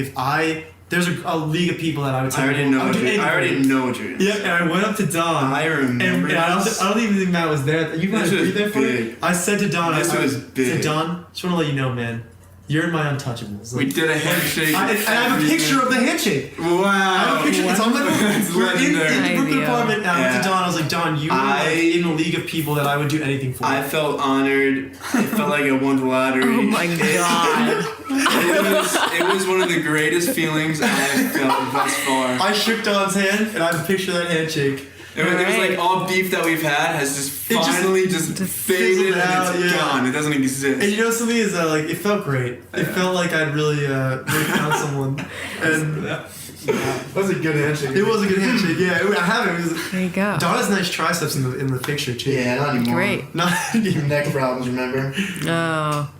there's a league of people that I would. I already know. I'll do anything I already for you. know what you're. Yeah, and I went up to Don. I remember. And I this. don't even think Matt was there. You guys This were was there for big. it. I said to Don, This I was said, big. Don, just want to let you know, man, you're in my untouchables. We did a handshake. And I have a picture of the handshake. Wow. I have a picture. It's on my That's We're in legendary. the Brooklyn Idea. apartment. And I went Yeah. to Don. I was like, Don, you are in a league of people that I would do anything for. I felt honored. I felt like I won the lottery. Oh my god. It was one of the greatest feelings I've felt thus far. I shook Don's hand, and I have a picture of that handshake. It was Alright. like all beef that we've had has just It just- finally just faded fizzled out, and it's yeah. gone. It doesn't exist. And you know something is that like it felt great. It felt like I'd really found someone, and That was a good handshake. it was a good handshake. Yeah, I have it. It was, There you go. Don has nice triceps in the picture too. Yeah, not anymore. Great. Not Neck problems, remember? Oh.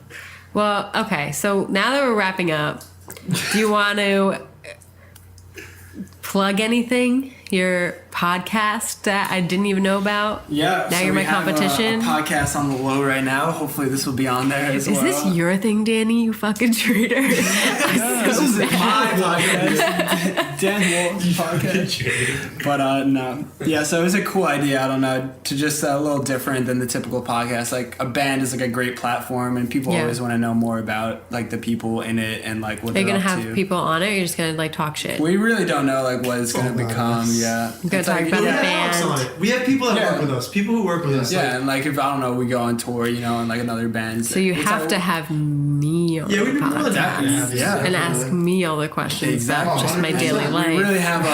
Well, okay. So now that we're wrapping up, do you want to plug anything? Your podcast that I didn't even know about? Yeah. Now so you're we my have competition? A podcast on the low right now. Hopefully this will be on there as Is well. this your thing, Danny? You fucking traitor. This is my podcast. Dan Wolf's podcast. But no. Yeah, so it was a cool idea, I don't know, to just a little different than the typical podcast. Like a band is like a great platform and people Yeah. always want to know more about like the people in it and like what Are you they're gonna up have to. people on it, or you're just gonna like talk shit? We really don't know like what it's gonna become. Yeah. We're gonna It's talk like, about we the have band. Alex on it. We have people that Yeah. work with us. People who work with us. Yeah, like- and like if I don't know, we go on tour, you know, and like another band. So you have to have me on Yeah, the we'd be more than happy to podcast have you. Yeah. and ask me all the questions Exactly. about just my daily We life. really have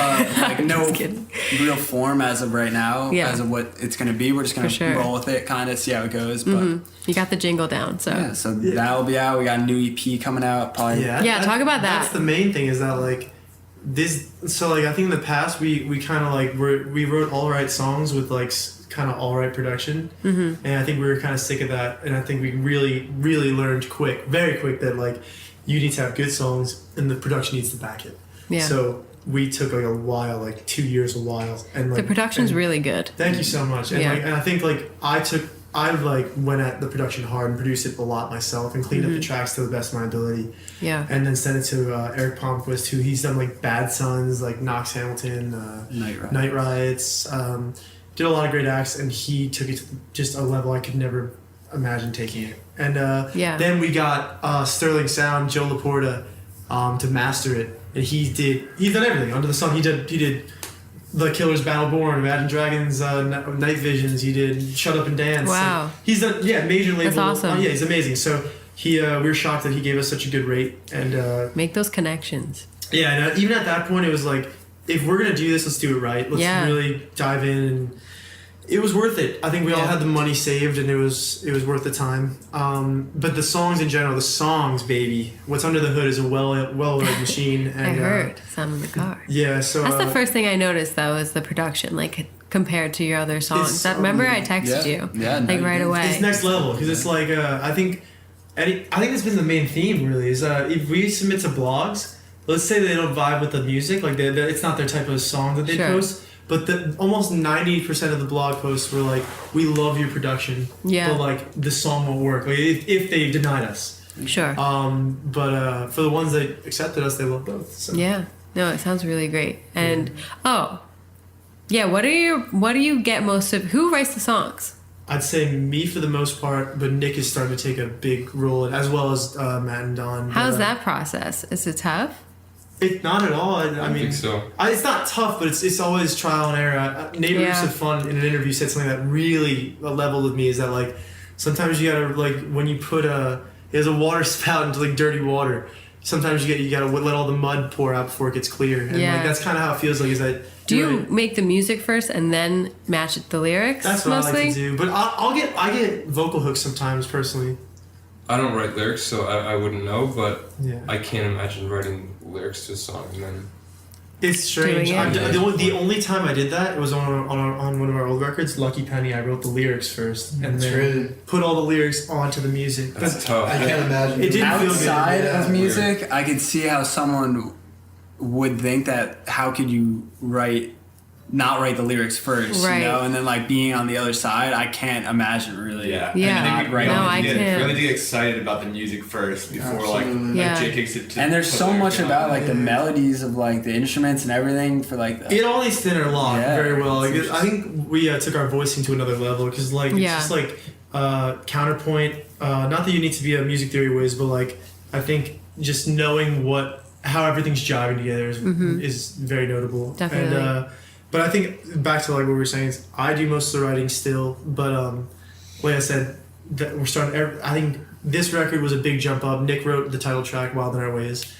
like no Just kidding. real form as of right now, Yeah. as of what it's gonna be. We're just gonna For sure. roll with it, kind of see how it goes. But You got the jingle down, so yeah, so that'll be out. We got a new EP coming out. Probably. Yeah, talk about that. That's the main thing is that like this. So like I think in the past we kind of like we wrote all right songs with like kind of all right production, and I think we were kind of sick of that. And I think we really learned very quick that like you need to have good songs and the production needs to back it. Yeah. So we took like a while, like 2 years, and like the production's and- really good. Thank you so much. And, Yeah. like, and I think like I like went at the production hard and produced it a lot myself and cleaned up the tracks to the best of my ability. Yeah. And then sent it to Eric Palmquist, who he's done like Bad Sons, like Knox Hamilton, Night Ride. Night Riots, did a lot of great acts, and he took it to just a level I could never imagine taking it. And Yeah. then we got Sterling Sound, Joe Laporta, to master it, and he's done everything under the sun. He did The Killer's Battleborn, Imagine Dragons, Night Visions. He did Shut Up and Dance. Wow. Like, he's done major label. That's awesome. Yeah, he's amazing. So we were shocked that he gave us such a good rate, and Make those connections. yeah, and even at that point, it was like, if we're gonna do this, let's do it right. Let's Yeah. really dive in, and it was worth it. I think we all Yeah. had the money saved, and it was worth the time. But the songs in general, baby, what's under the hood is a well-oiled machine. And, I heard sound in the car. Yeah, so That's the first thing I noticed, though, is the production. Like, compared to your other songs? It's, Remember I texted yeah. you Yeah, no, like you right did. away. It's next level because it's like I think that's been the main theme really is if we submit to blogs, let's say they don't vibe with the music, like it's not their type of song that they Sure. post, but almost 90% of the blog posts were like, we love your production, Yeah. but like the song won't work, like if they denied us. Sure. But for the ones that accepted us, they love both. So. Yeah. No, it sounds really great. And yeah, what do you get most of? Who writes the songs? I'd say me for the most part, but Nick is starting to take a big role, as well as Matt and Don. How's But, that process? Is it tough? It not at all. I I mean, think so. it's not tough, but it's always trial and error. Nate Yeah. Roos Fun in an interview said something that really leveled with me. Is that like sometimes you gotta like when you put there's a water spout into like dirty water. Sometimes you gotta let all the mud pour out before it gets clear. And Yeah. like, that's kind of how it feels like. Is that Do you make the music first and then match the lyrics? That's what mostly? I like to do. But I get vocal hooks sometimes personally. I don't write lyrics, so I wouldn't know, but Yeah. I can't imagine writing lyrics to a song and then. It's strange. Doing it. The only time I did that, it was on one of our old records, Lucky Penny. I wrote the lyrics first and then really- put all the lyrics onto the music. That's tough. I can't imagine. It didn't feel good. Outside Yeah. of music, I could see how someone would think that how could you not write the lyrics first, Right. you know, and then like being on the other side, I can't imagine really. Yeah. I think we No, really I need to- can't. really need to get excited about the music first before Absolutely. Yeah. Jay takes it to. And there's put so lyrics much down. about like the melodies of like the instruments and everything for like the, It all needs to interlock Yeah. very well. Like, I think we took our voicing to another level because like it's Yeah. just like counterpoint. Not that you need to be a music theory whiz, but like I think just knowing how everything's jiving together is very notable. Definitely. And but I think back to like what we were saying is I do most of the writing still, but like I said, that we're starting. I think this record was a big jump up. Nick wrote the title track, "Wild in Our Ways,"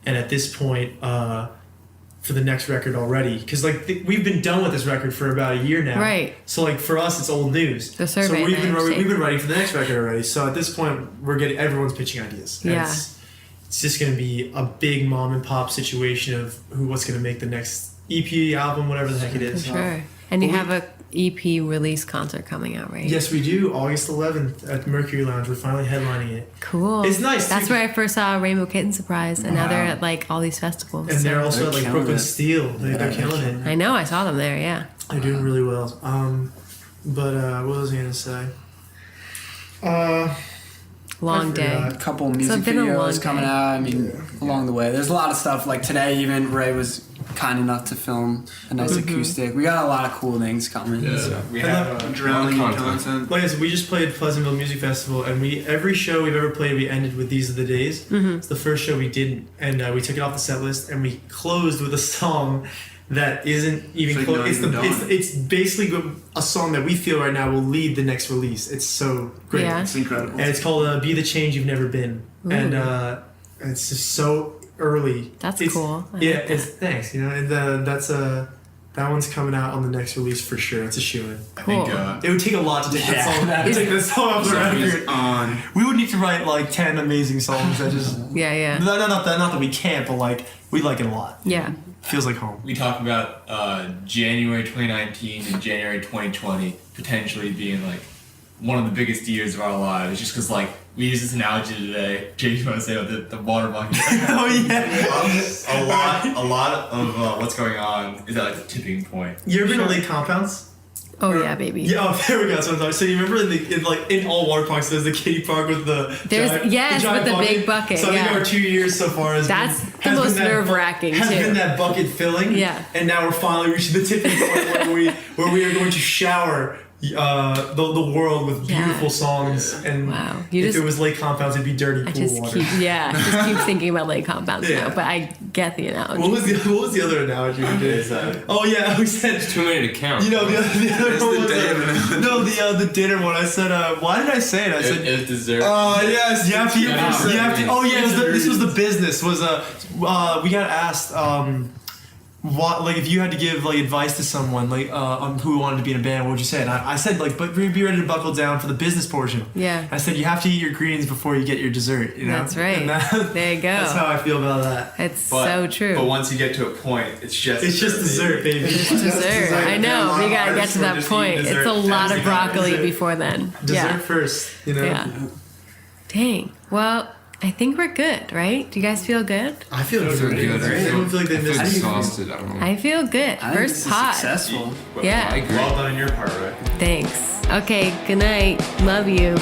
and at this point, for the next record already, because like we've been done with this record for about a year now. Right. So like for us, it's old news. The survey, So we've I been understand. writing for the next record already. So at this point, everyone's pitching ideas. And Yeah. It's just gonna be a big mom and pop situation of what's gonna make the next EP album, whatever the heck it For is. sure. And you But have a EP release concert coming out, right? Yes, we do. August 11th at Mercury Lounge. We're finally headlining it. Cool. It's nice, That's too. where I first saw Rainbow Kitten Surprise, and now they're at like all these festivals. And they're so- also They're at like killing Brooklyn it. Steel. They're killing it. I know, I saw them there. Yeah. They're doing really well. But what was I gonna say? Long I day. forgot. a couple music been a long videos coming day. out. I mean, along the way, there's a lot of stuff. Like today, even Ray was kind enough to film a nice acoustic. We got a lot of cool things coming. Yeah. So. We And have Drowning in Content. content. Like I said, we just played Pleasantville Music Festival, and every show we've ever played, we ended with "These Are the Days." It's the first show we didn't, and we took it off the set list, and we closed with a song that isn't even It's like close. not It's even done. it's basically a song that we feel right now will lead the next release. It's so great, Yeah. It's incredible. and it's called "Be the Change You've Never Been," and it's just so early. That's It's- cool. I Yeah, like it's thanks. You know, and that one's coming out on the next release for sure. It's a shoo-in. I think Cool. It would take a lot to take that Yeah. song. Take that song off the Something is record. on. We would need to write like 10 amazing songs that just. Yeah, yeah. Not that we can't, but like we like it a lot. Yeah. Feels like home. we talked about January 2019 and January 2020 potentially being like one of the biggest years of our lives, just because like we use this analogy today. Jay, you want to say about the water bucket? Oh yeah. a lot of what's going on is at like the tipping point. You ever been to Lake Compounds? Oh yeah, baby. Yeah, oh, there we go. That's what I'm talking. So you remember in all water parks, there's the kiddie park with the There's- giant, yes, giant with the big bucket, So I think yeah. our 2 years so far has That's been, the has most been that bu- nerve-wracking, Has too. been that bucket filling. Yeah. And now we're finally reaching the tipping point where we are going to shower the world with Yeah. beautiful songs. And Wow. You if just- it was Lake Compounds, it'd be dirty I pool just water. keep thinking about Lake Compounds Yeah. now, but I get the analogy. What was the other analogy we did? Oh yeah, we said. Too many to count. You know the other It's one the was dinner analogy. the dinner one. I said, why did I say it? I said, It was dessert. oh yes, you have to. Yeah. Oh yeah, this was the business. We got asked. what, like, if you had to give like advice to someone like on who wanted to be in a band, what would you say? And I said like, but be ready to buckle down for the business portion. Yeah. I said you have to eat your greens before you get your dessert. You know. That's right. And There you go. That's how I feel about that. It's But, so true. But once you get to a point, it's just dessert, baby. It's dessert. I know. We gotta get to that point. It's a lot of broccoli before then. Dessert first. You know. Yeah. Dang. Well, I think we're good, right? Do you guys feel good? I feel I feel great. good. Everyone feel like they I feel missed exhausted. I don't know. I feel good. I think First this is pod. successful. Yeah. I agree. Well done on your part, right? Thanks. Okay, good night. Love you.